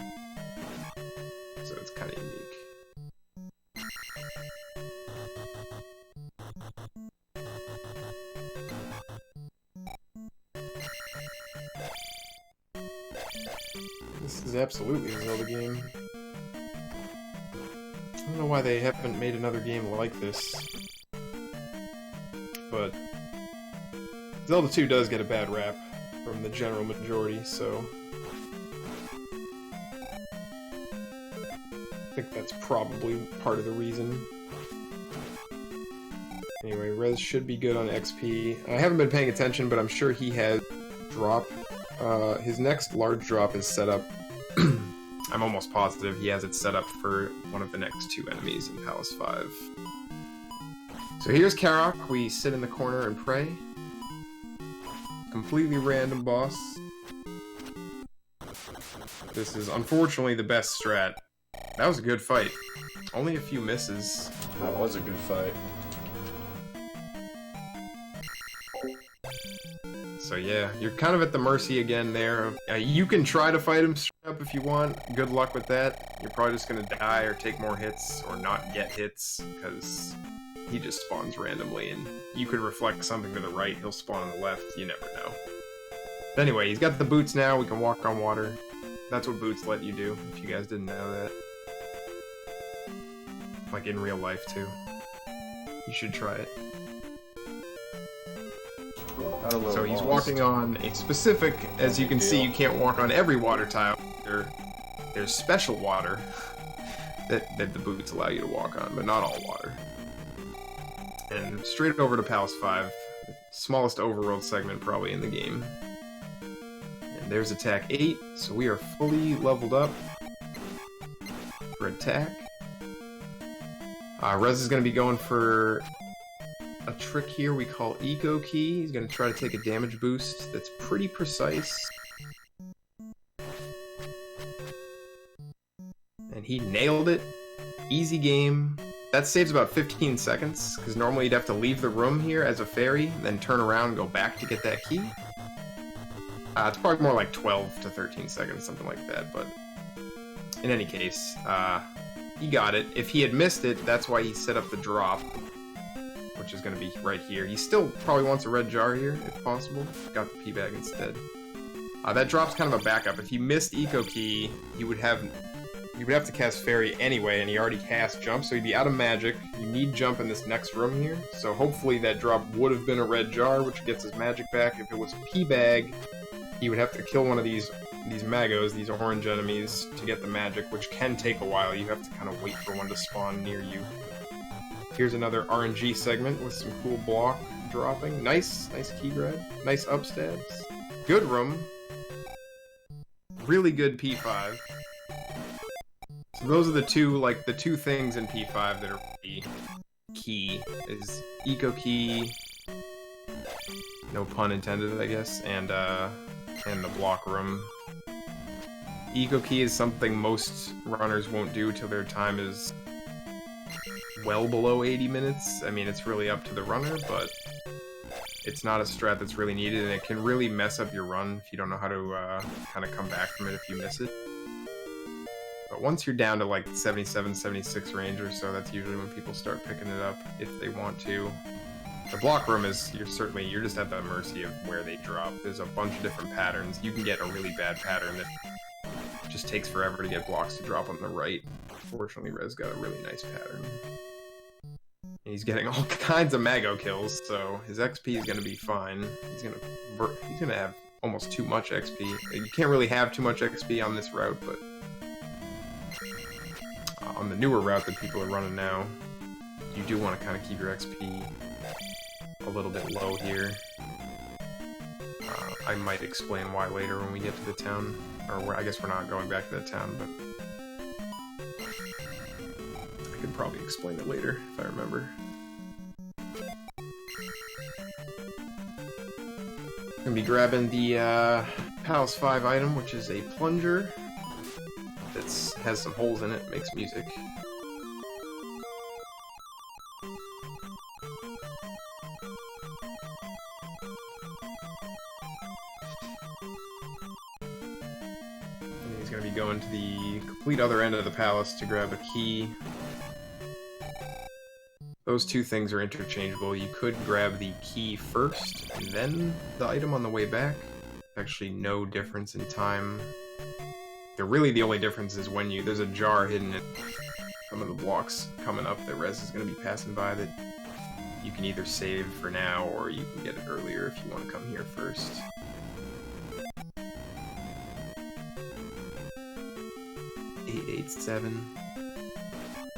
[SPEAKER 2] So it's kind of unique. This is absolutely a Zelda game. I don't know why they haven't made another game like this. But Zelda 2 does get a bad rap from the general majority, so I think that's probably part of the reason. Anyway, Rez should be good on XP. I haven't been paying attention, but I'm sure he has drop. His next large drop is set up. I'm almost positive he has it set up for one of the next 2 enemies in Palace 5. So here's Karok. We sit in the corner and pray. Completely random boss. This is unfortunately the best strat. That was a good fight. Only a few misses.
[SPEAKER 3] That was a good fight.
[SPEAKER 2] So yeah, you're kind of at the mercy again there. You can try to fight him straight up if you want. Good luck with that. You're probably just gonna die or take more hits or not get hits because he just spawns randomly, and you could reflect something to the right, he'll spawn on the left. You never know. But anyway, he's got the boots now. We can walk on water. That's what boots let you do, if you guys didn't know that. Like in real life too. You should try it. So he's walking on a specific, as you can see, you can't walk on every water tile. There's special water that the boots allow you to walk on, but not all water. And straight over to Palace 5, the smallest overworld segment probably in the game. And there's attack 8, so we are fully leveled up for attack. Rez is going to be going for a trick here we call Eco Key. He's going to try to take a damage boost that's pretty precise. And he nailed it. Easy game. That saves about 15 seconds, because normally you'd have to leave the room here as a fairy, then turn around and go back to get that key. It's probably more like 12 to 13 seconds, something like that, but in any case, he got it. If he had missed it, that's why he set up the drop, which is going to be right here. He still probably wants a red jar here, if possible. Got the P bag instead. That drop's kind of a backup. If he missed Eco Key, he would have to cast Fairy anyway, and he already cast Jump, so he'd be out of magic. You need Jump in this next room here, so hopefully that drop would have been a red jar, which gets his magic back. If it was a P bag, he would have to kill one of these Magos, these orange enemies, to get the magic, which can take a while. You have to kind of wait for one to spawn near you. Here's another RNG segment with some cool block dropping. Nice key grab. Nice upstabs. Good room. Really good P5. So those are the two things in P5 that are really key. Is Eco Key, no pun intended, I guess, and the block room. Eco Key is something most runners won't do till their time is well below 80 minutes. I mean, it's really up to the runner, but it's not a strat that's really needed, and it can really mess up your run if you don't know how to kind of come back from it if you miss it. But once you're down to like 77, 76 range or so, that's usually when people start picking it up if they want to. The block room is, you're just at the mercy of where they drop. There's a bunch of different patterns. You can get a really bad pattern that just takes forever to get blocks to drop on the right. Fortunately, Rez got a really nice pattern. And he's getting all kinds of Mago kills, so his XP is going to be fine. He's gonna have almost too much XP. You can't really have too much XP on this route, but on the newer route that people are running now, you do want to kind of keep your XP a little bit low here. I might explain why later when we get to the town, or I guess we're not going back to that town, but I could probably explain it later if I remember. Gonna be grabbing the Palace 5 item, which is a plunger that has some holes in it, makes music. And he's gonna be going to the complete other end of the palace to grab a key. Those two things are interchangeable. You could grab the key first, and then the item on the way back. Actually, no difference in time. Really, the only difference is when there's a jar hidden in some of the blocks coming up that Rez is going to be passing by that you can either save for now, or you can get it earlier if you want to come here first. $887.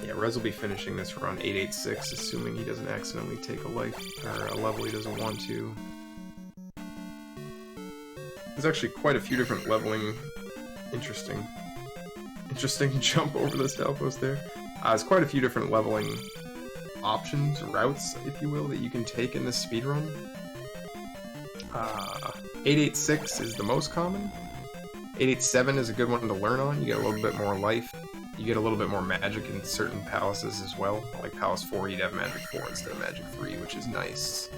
[SPEAKER 2] Yeah, Rez will be finishing this run 886, assuming he doesn't accidentally take a life, or a level he doesn't want to. There's actually quite a few different leveling... Interesting jump over the Stalpost there. There's quite a few different leveling options, routes, if you will, that you can take in this speedrun. 886 is the most common. 887 is a good one to learn on. You get a little bit more life. You get a little bit more magic in certain palaces as well. Like Palace 4, you'd have Magic 4 instead of Magic 3, which is nice.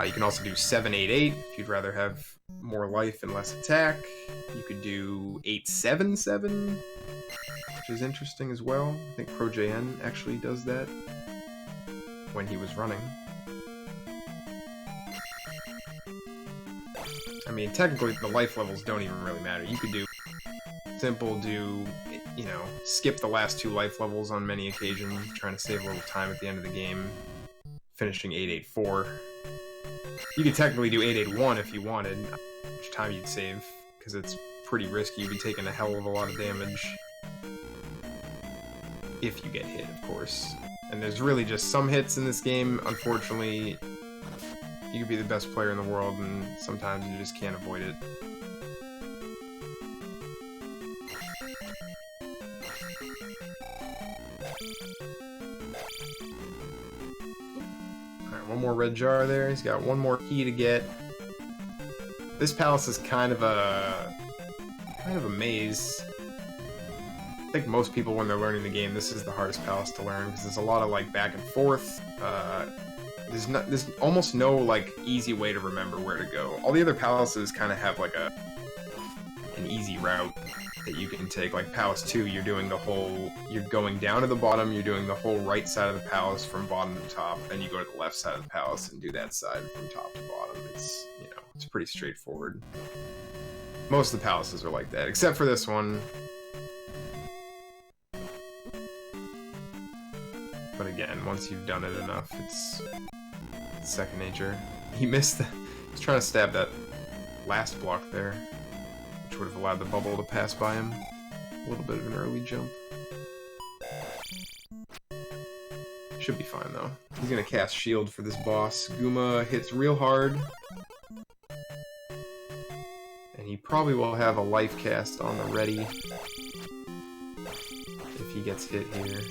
[SPEAKER 2] You can also do 788 if you'd rather have more life and less attack. You could do 877, which is interesting as well. I think ProJN actually does that when he was running. I mean, technically the life levels don't even really matter. You could do simple, skip the last 2 life levels on many occasions, trying to save a little time at the end of the game, finishing 884. You could technically do 881 if you wanted, which time you'd save, because it's pretty risky. You'd be taking a hell of a lot of damage. If you get hit, of course. And there's really just some hits in this game. Unfortunately, you could be the best player in the world, and sometimes you just can't avoid it. One more red jar there. He's got one more key to get. This palace is kind of a maze. I think most people, when they're learning the game, this is the hardest palace to learn because there's a lot of like back and forth. There's almost no like easy way to remember where to go. All the other palaces kind of have like an easy route that you can take. Like Palace 2, you're going down to the bottom, you're doing the whole right side of the palace from bottom to top, then you go to the left side of the palace and do that side from top to bottom. It's, it's pretty straightforward. Most of the palaces are like that, except for this one. But again, once you've done it enough, it's second nature. He missed he's trying to stab that last block there, which would have allowed the bubble to pass by him. A little bit of an early jump. Should be fine though. He's gonna cast shield for this boss. Guma hits real hard. And he probably will have a life cast on the ready if he gets hit here.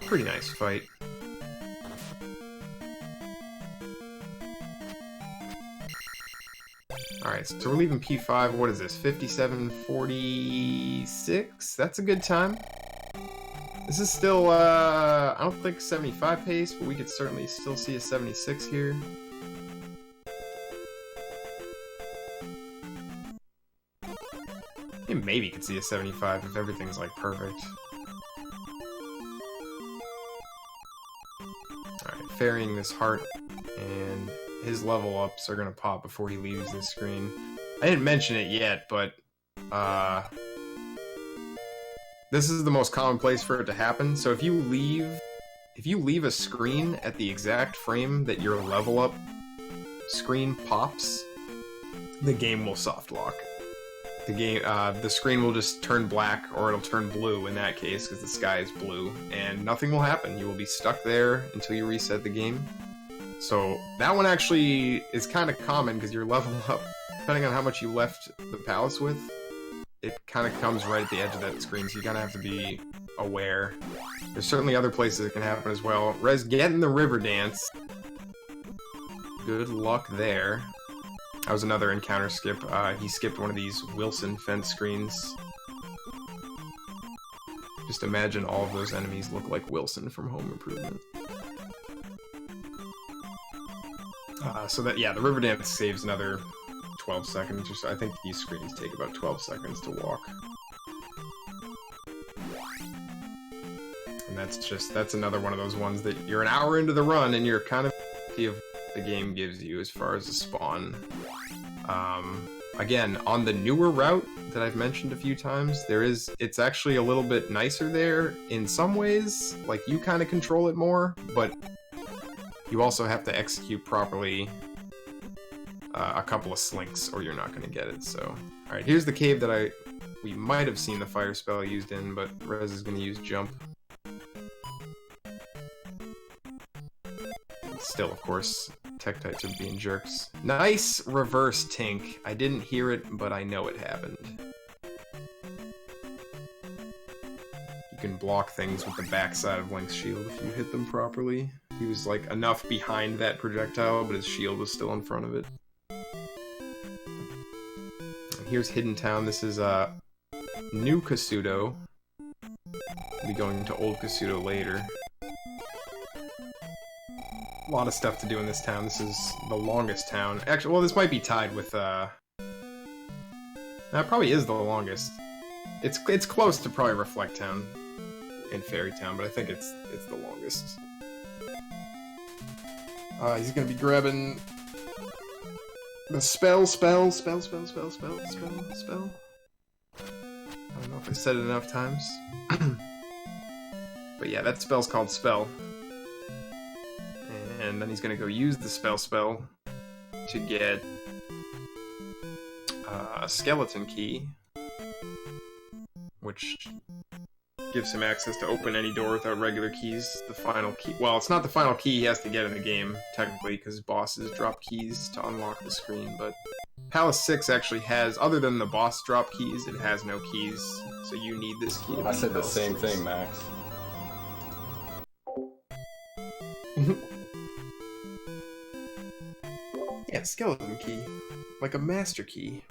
[SPEAKER 2] Pretty nice fight. Alright, so we're leaving P5. What is this? 57:46? That's a good time. This is still, I don't think 75 pace, but we could certainly still see a 76 here. You maybe could see a 75 if everything's like perfect. Alright, ferrying this heart And his level ups are gonna pop before he leaves this screen. I didn't mention it yet, but this is the most common place for it to happen. So if you leave a screen at the exact frame that your level up screen pops, the game will soft lock. The screen will just turn black, or it'll turn blue in that case, because the sky is blue, and nothing will happen. You will be stuck there until you reset the game. So that one actually is kind of common, because your level up, depending on how much you left the palace with, it kind of comes right at the edge of that screen, so you kind of have to be aware. There's certainly other places it can happen as well. Rez, get in the river dance. Good luck there. That was another encounter skip. He skipped one of these Wilson fence screens. Just imagine all of those enemies look like Wilson from Home Improvement. So that, yeah, the river dance saves another 12 seconds or so. I think these screens take about 12 seconds to walk. And that's another one of those ones that you're an hour into the run and you're kind of empty of what the game gives you as far as a spawn. Again, on the newer route that I've mentioned a few times, it's actually a little bit nicer there in some ways. Like, you kind of control it more, but you also have to execute properly a couple of slinks or you're not going to get it. So, alright, here's the cave that we might have seen the fire spell used in, but Rez is going to use jump. Still, of course, Tektites are being jerks. Nice reverse tink. I didn't hear it, but I know it happened. You can block things with the backside of Link's shield if you hit them properly. He was like enough behind that projectile, but his shield was still in front of it. And here's Hidden Town. This is New Kasuto. We'll be going to Old Kasuto later. A lot of stuff to do in this town. This is the longest town. Actually, well, this might be tied with, that probably is the longest. It's close to probably Reflect Town in Fairy Town, but I think it's the longest. He's gonna be grabbing the spell. I don't know if I said it enough times. But yeah, that spell's called Spell. And then he's going to go use the spell to get a skeleton key, which gives him access to open any door without regular keys. The final key. Well, it's not the final key he has to get in the game, technically, because bosses drop keys to unlock the screen, but Palace 6 actually has, other than the boss drop keys, it has no keys, so you need this key.
[SPEAKER 3] I said the same thing, Max.
[SPEAKER 2] Yeah, skeleton key. Like a master key.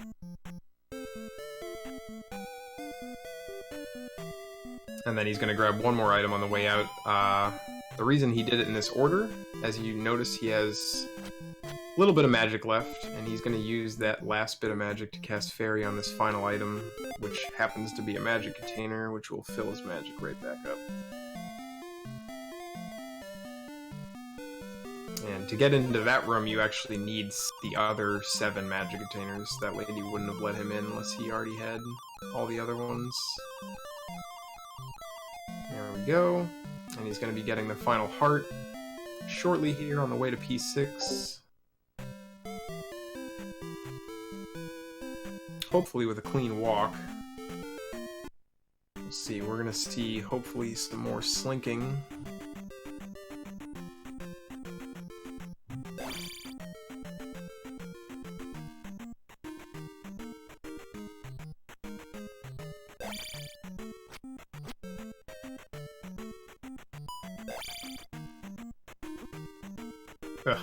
[SPEAKER 2] And then he's gonna grab one more item on the way out. The reason he did it in this order, as you notice, he has a little bit of magic left, and he's gonna use that last bit of magic to cast Fairy on this final item, which happens to be a magic container, which will fill his magic right back up. And to get into that room, you actually need the other 7 magic containers. That way he wouldn't have let him in unless he already had all the other ones. There we go. And he's going to be getting the final heart shortly here on the way to P6. Hopefully with a clean walk. We'll see. We're going to see, hopefully, some more slinking. Ugh.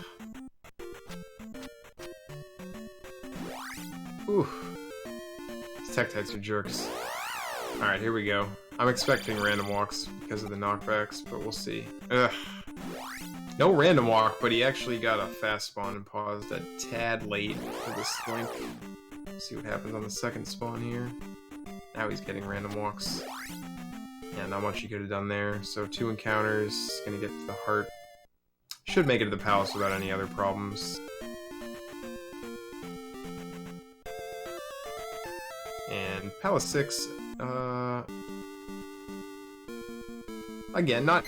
[SPEAKER 2] Ooh. These Tektites are jerks. Alright, here we go. I'm expecting random walks because of the knockbacks, but we'll see. Ugh. No random walk, but he actually got a fast spawn and paused a tad late for the slink. See what happens on the second spawn here. Now he's getting random walks. Yeah, not much he could have done there. So 2 encounters, gonna get to the heart Should make it to the palace without any other problems. And Palace 6, again, not...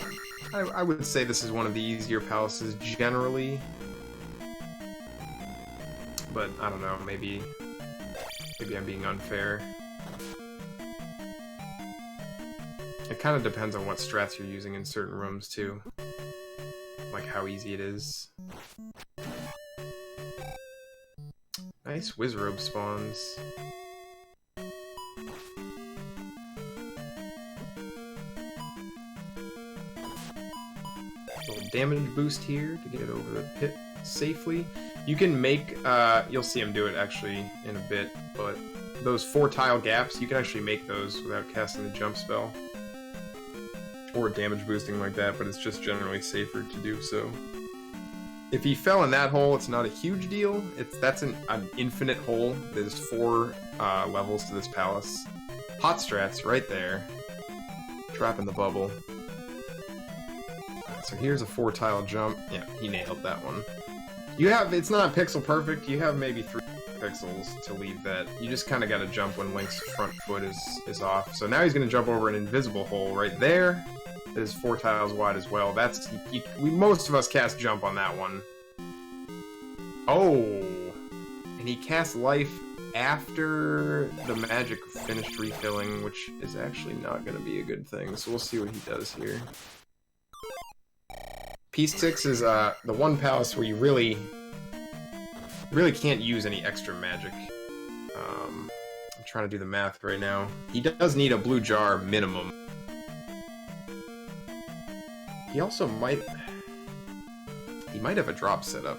[SPEAKER 2] I would say this is one of the easier palaces generally. But, I don't know, maybe I'm being unfair. It kind of depends on what strats you're using in certain rooms, too. Like how easy it is. Nice Wizrobe spawns. Little damage boost here to get over the pit safely. You can make, you'll see him do it actually in a bit, but those 4 tile gaps, you can actually make those without casting the jump spell. Or damage boosting like that, but it's just generally safer to do so. If he fell in that hole, it's not a huge deal. That's an infinite hole. There's 4 levels to this palace. Hot strats right there. Trapping the bubble. So here's a 4 tile jump. Yeah, he nailed that one. It's not pixel perfect. You have maybe 3 pixels to leave that. You just kind of got to jump when Link's front foot is off. So now he's going to jump over an invisible hole right there. That is 4 tiles wide as well. Most of us cast jump on that one. Oh! And he cast life after the magic finished refilling, which is actually not going to be a good thing. So we'll see what he does here. P6 is the one palace where you really can't use any extra magic. I'm trying to do the math right now. He does need a blue jar minimum. He also might have a drop set up.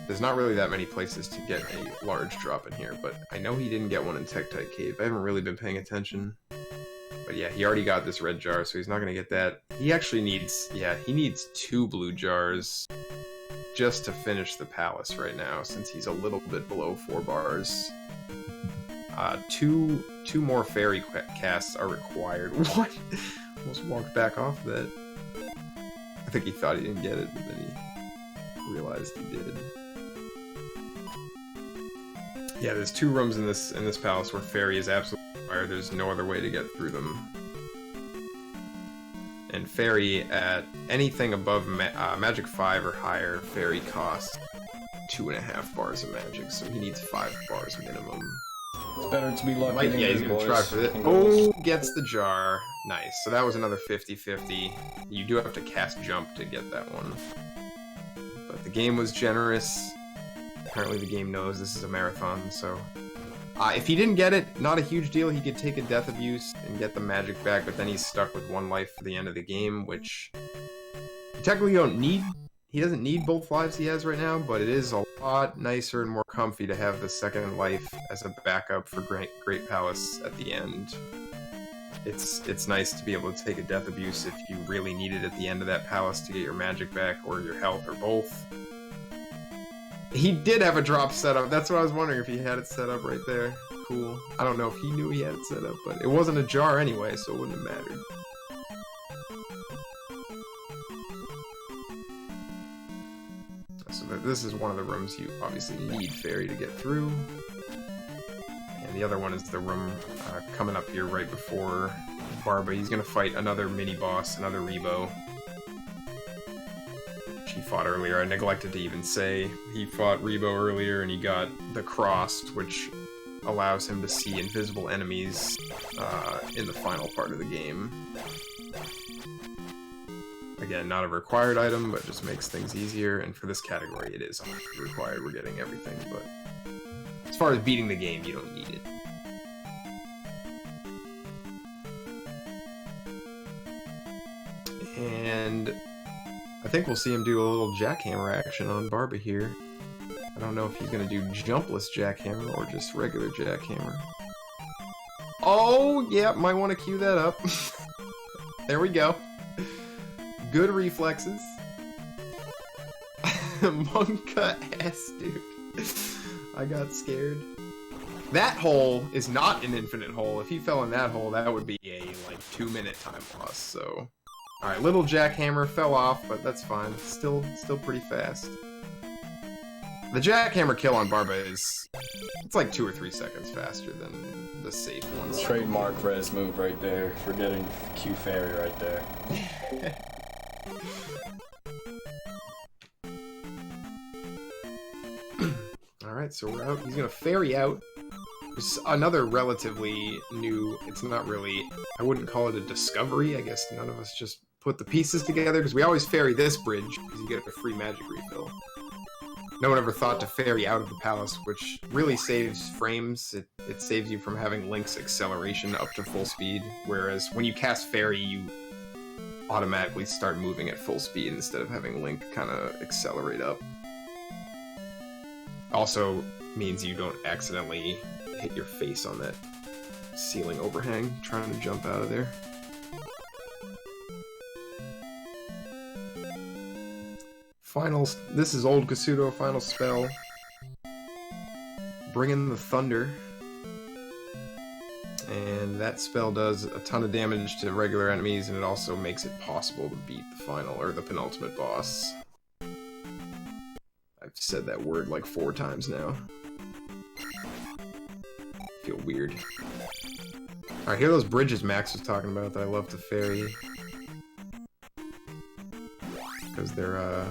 [SPEAKER 2] There's not really that many places to get a large drop in here, but I know he didn't get one in Tektite Cave. I haven't really been paying attention. But yeah, he already got this red jar, so he's not going to get that. He actually needs, he needs 2 blue jars just to finish the palace right now, since he's a little bit below 4 bars. 2 more fairy casts are required. What? Almost walked back off that. I think he thought he didn't get it, but then he realized he did. Yeah, there's 2 rooms in this palace where fairy is absolutely required. There's no other way to get through them. And fairy at anything above magic 5 or higher, fairy costs 2.5 bars of magic, so he needs 5 bars minimum.
[SPEAKER 3] It's better to be lucky than
[SPEAKER 2] yeah, he's gonna try for it. Oh, gets the jar. Nice. So that was another 50-50. You do have to cast jump to get that one. But the game was generous. Apparently the game knows this is a marathon, so... if he didn't get it, not a huge deal. He could take a Death Abuse and get the magic back, but then he's stuck with 1 life for the end of the game, which... You technically don't need... He doesn't need both lives he has right now, but it is a lot nicer and more comfy to have the second life as a backup for Great Palace at the end. It's nice to be able to take a Death Abuse if you really need it at the end of that palace to get your magic back, or your health, or both. He did have a drop set up. That's what I was wondering, if he had it set up right there. Cool. I don't know if he knew he had it set up, but it wasn't a jar anyway, so it wouldn't have mattered. So this is one of the rooms you obviously need fairy to get through. And the other one is the room coming up here right before Barba. He's going to fight another mini-boss, another Rebo. He fought earlier. I neglected to even say he fought Rebo earlier, and he got the Crossed, which allows him to see invisible enemies in the final part of the game. Again, not a required item, but just makes things easier, and for this category it is required. We're getting everything, but as far as beating the game, you don't need it. And I think we'll see him do a little jackhammer action on Barba here. I don't know if he's going to do jumpless jackhammer or just regular jackhammer. Oh, yeah, might want to cue that up. There we go. Good reflexes. Monka ass, dude. I got scared. That hole is not an infinite hole. If he fell in that hole, that would be a, 2-minute time loss, so... Alright, little jackhammer fell off, but that's fine. It's still pretty fast. The jackhammer kill on Barba is... It's like 2 or 3 seconds faster than the safe ones.
[SPEAKER 3] Trademark Rez move right there. Forgetting Q Fairy right there.
[SPEAKER 2] Alright, so we're out. He's gonna fairy out. There's another relatively new... It's not really... I wouldn't call it a discovery. I guess none of us just put the pieces together, because we always fairy this bridge, because you get a free magic refill. No one ever thought to fairy out of the palace, which really saves frames. It saves you from having Link's acceleration up to full speed, whereas when you cast fairy, you automatically start moving at full speed instead of having Link kind of accelerate up. Also means you don't accidentally hit your face on that ceiling overhang trying to jump out of there. This is Old Kasuto, final spell. Bring in the Thunder. And that spell does a ton of damage to regular enemies, and it also makes it possible to beat the final, or the penultimate boss. I've said that word like 4 times now. I feel weird. Alright, here are those bridges Max was talking about that I love to fairy. Because they're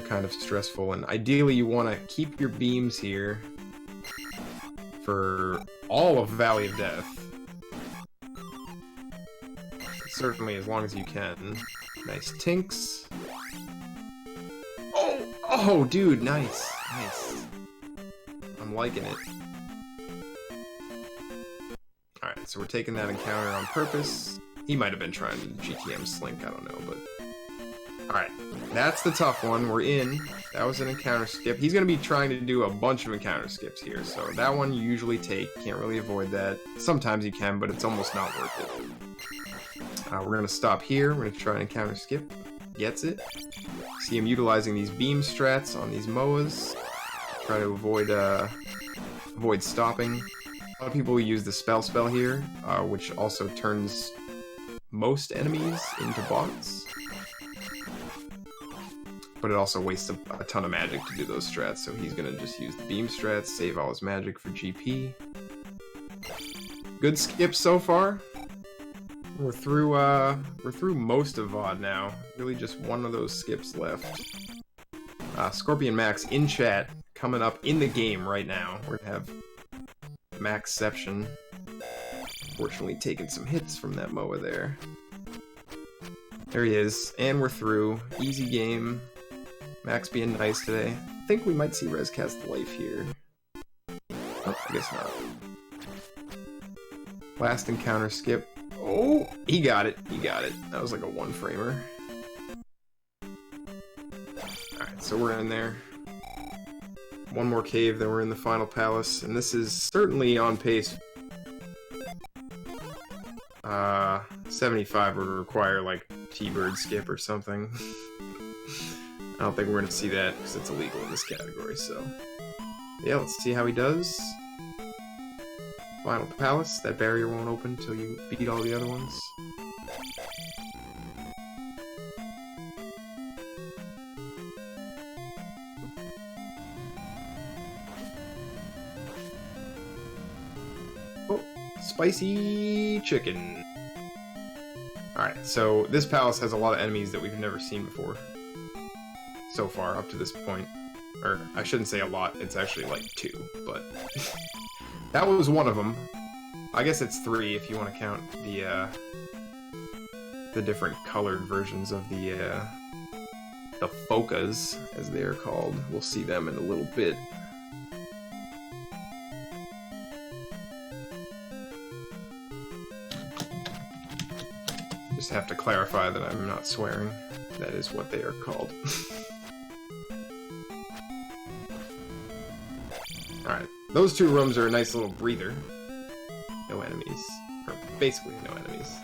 [SPEAKER 2] kind of stressful, and ideally you want to keep your beams here for all of Valley of Death. Certainly as long as you can. Nice tinks. Oh, dude, nice. Nice. I'm liking it. Alright, so we're taking that encounter on purpose. He might have been trying to GTM Slink, I don't know, but... Alright, that's the tough one. We're in. That was an encounter skip. He's going to be trying to do a bunch of encounter skips here, so that one you usually take. Can't really avoid that. Sometimes you can, but it's almost not worth it. We're going to stop here. We're going to try an encounter skip. Gets it. See him utilizing these beam strats on these MOAs. Try to avoid stopping. A lot of people use the spell here, which also turns most enemies into bots. But it also wastes a ton of magic to do those strats, so he's gonna just use the beam strats, save all his magic for GP. Good skip so far. We're through most of VOD now. Really just one of those skips left. Scorpion Max in chat, coming up in the game right now. We're gonna have Maxception. Fortunately taking some hits from that MOA there. There he is, and we're through. Easy game. Max being nice today. I think we might see Rez cast life here. Oh, I guess not. Last encounter skip. Oh, he got it. He got it. That was like a 1-framer. Alright, so we're in there. One more cave, then we're in the final palace, and this is certainly on pace. 75 would require like T-Bird skip or something. I don't think we're gonna see that because it's illegal in this category, so... Yeah, let's see how he does. Final palace, that barrier won't open until you beat all the other ones. Oh, spicy chicken. Alright, so this palace has a lot of enemies that we've never seen before. So far, up to this point. Or, I shouldn't say a lot, it's actually like 2, but... that was one of them. I guess it's 3 if you want to count the different colored versions of the Fokas, as they are called. We'll see them in a little bit. Just have to clarify that I'm not swearing. That is what they are called. Alright, those 2 rooms are a nice little breather. No enemies. Or basically no enemies.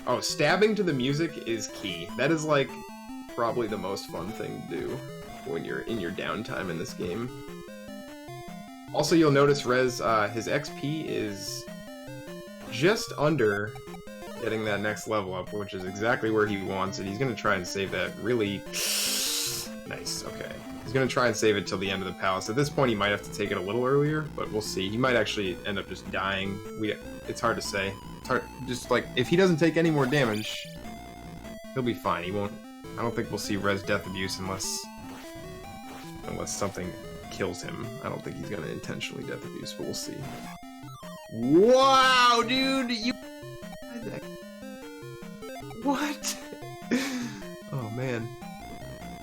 [SPEAKER 2] Oh, stabbing to the music is key. That is like probably the most fun thing to do when you're in your downtime in this game. Also, you'll notice Rez, his XP is just under getting that next level up, which is exactly where he wants it. He's gonna try and save that really nice. Okay, he's gonna try and save it till the end of the palace. At this point, he might have to take it a little earlier, but we'll see. He might actually end up just dying. It's hard to say. It's hard. Just like if he doesn't take any more damage, he'll be fine. He won't. I don't think we'll see res death abuse unless something kills him. I don't think he's gonna intentionally death abuse, but we'll see. Wow, dude, you. What? Oh man,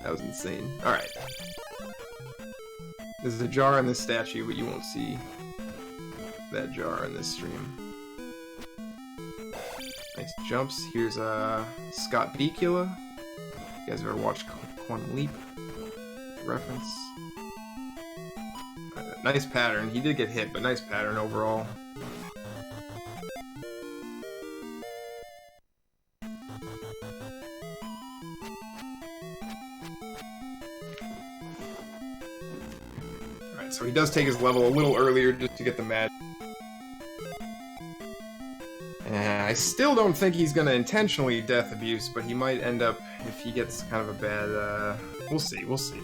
[SPEAKER 2] that was insane. All right, there's a jar in this statue, but you won't see that jar in this stream. Nice jumps. Here's Scott Bakula. You guys ever watched Quantum Leap? Reference. Nice pattern. He did get hit, but nice pattern overall. Alright, so he does take his level a little earlier just to get the magic. And I still don't think he's gonna intentionally death abuse, but he might end up if he gets kind of a bad, we'll see, we'll see.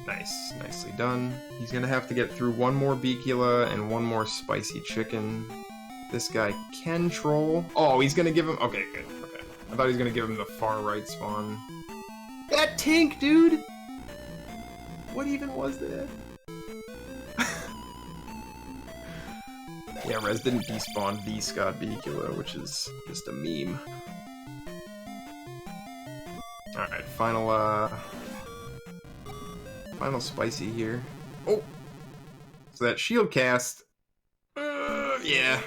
[SPEAKER 2] Nice, nicely done. He's gonna have to get through one more Bakula and one more spicy chicken. This guy can troll. Oh, he's gonna give him, okay, good, okay. I thought he was gonna give him the far right spawn. That tank, dude! What even was that? Yeah, Rez didn't despawn the Scott Bakula, which is just a meme. Alright, final spicy here. Oh! So that shield cast... yeah.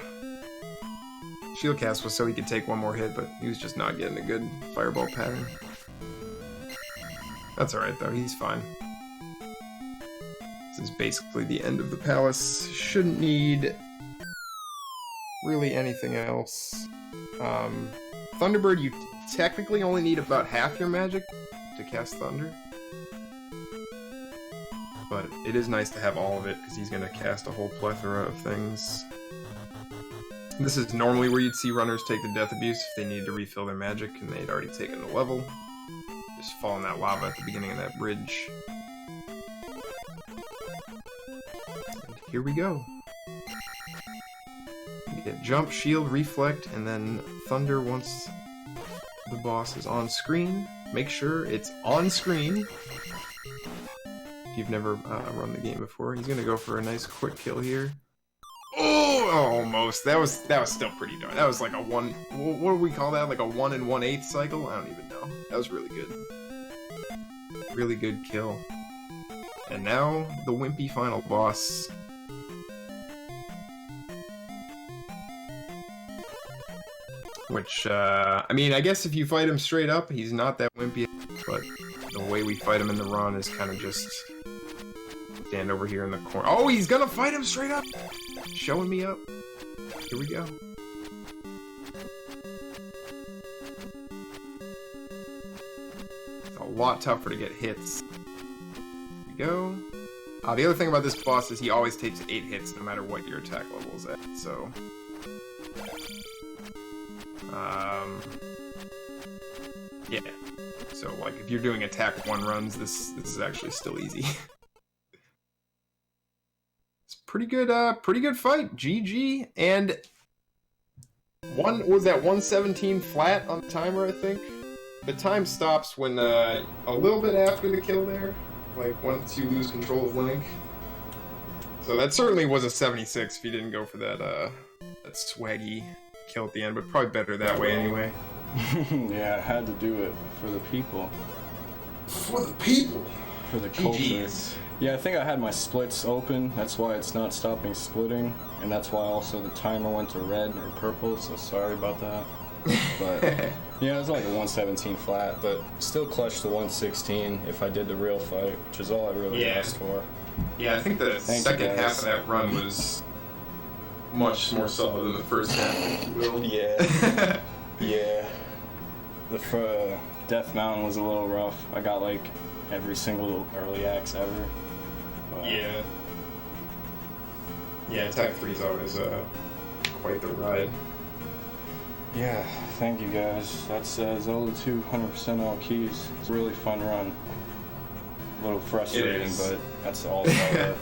[SPEAKER 2] Shield cast was so he could take one more hit, but he was just not getting a good fireball pattern. That's alright though, he's fine. This is basically the end of the palace. Shouldn't need really anything else. Thunderbird, you technically only need about half your magic to cast Thunder. But it is nice to have all of it, because he's going to cast a whole plethora of things. This is normally where you'd see runners take the death abuse if they needed to refill their magic and they'd already taken the level. Just fall in that lava at the beginning of that bridge. And here we go. You get jump, shield, reflect, and then thunder once the boss is on screen. Make sure it's on screen. If you've never run the game before, he's gonna go for a nice quick kill here. Oh, almost. That was still pretty dark. That was like a one. What do we call that? Like a 1 1/8 cycle? I don't even know. That was really good. Really good kill. And now the wimpy final boss. Which, I mean, I guess if you fight him straight up, he's not that wimpy, but the way we fight him in the run is kind of just stand over here in the corner. Oh, he's gonna fight him straight up! Showing me up. Here we go. It's a lot tougher to get hits. Here we go. The other thing about this boss is he always takes 8 hits no matter what your attack level is at, so... yeah. So, like, if you're doing attack 1 runs, this is actually still easy. It's pretty good fight. GG. And was that 117 flat on the timer, I think? The time stops when, a little bit after the kill there. Like, once you lose control of Link. So that certainly was a 76 if you didn't go for that, that swaggy kill at the end, but probably better that way anyway.
[SPEAKER 3] Yeah, I had to do it for the people.
[SPEAKER 2] For the people!
[SPEAKER 3] For the culture.
[SPEAKER 2] GG's.
[SPEAKER 3] Yeah, I think I had my splits open, that's why it's not stopping splitting, and that's why also the timer went to red or purple, so sorry about that. But, yeah, it was like a 117 flat, but still clutched the 116 if I did the real fight, which is all I really asked for.
[SPEAKER 2] Yeah, I think the second half of that run was much more solid than the first half, if you will.
[SPEAKER 3] Yeah. Yeah. The Death Mountain was a little rough. I got like every single early axe ever.
[SPEAKER 2] Yeah, Attack 3 is always quite the ride.
[SPEAKER 3] Yeah, thank you guys. That's Zelda 2 100% all keys. It's a really fun run. A little frustrating, but that's all about it.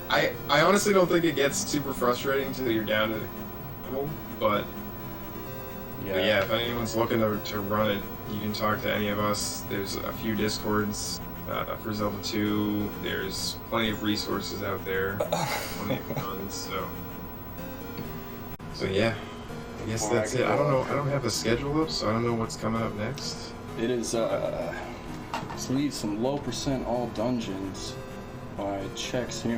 [SPEAKER 2] I honestly don't think it gets super frustrating until you're down to the level, but yeah, if anyone's looking to run it, you can talk to any of us. There's a few Discords for Zelda 2. There's plenty of resources out there, plenty of guns, so yeah. I guess that's it. I don't know. I don't have the schedule up, so I don't know what's coming up next.
[SPEAKER 3] It is some low percent all dungeons by checks here.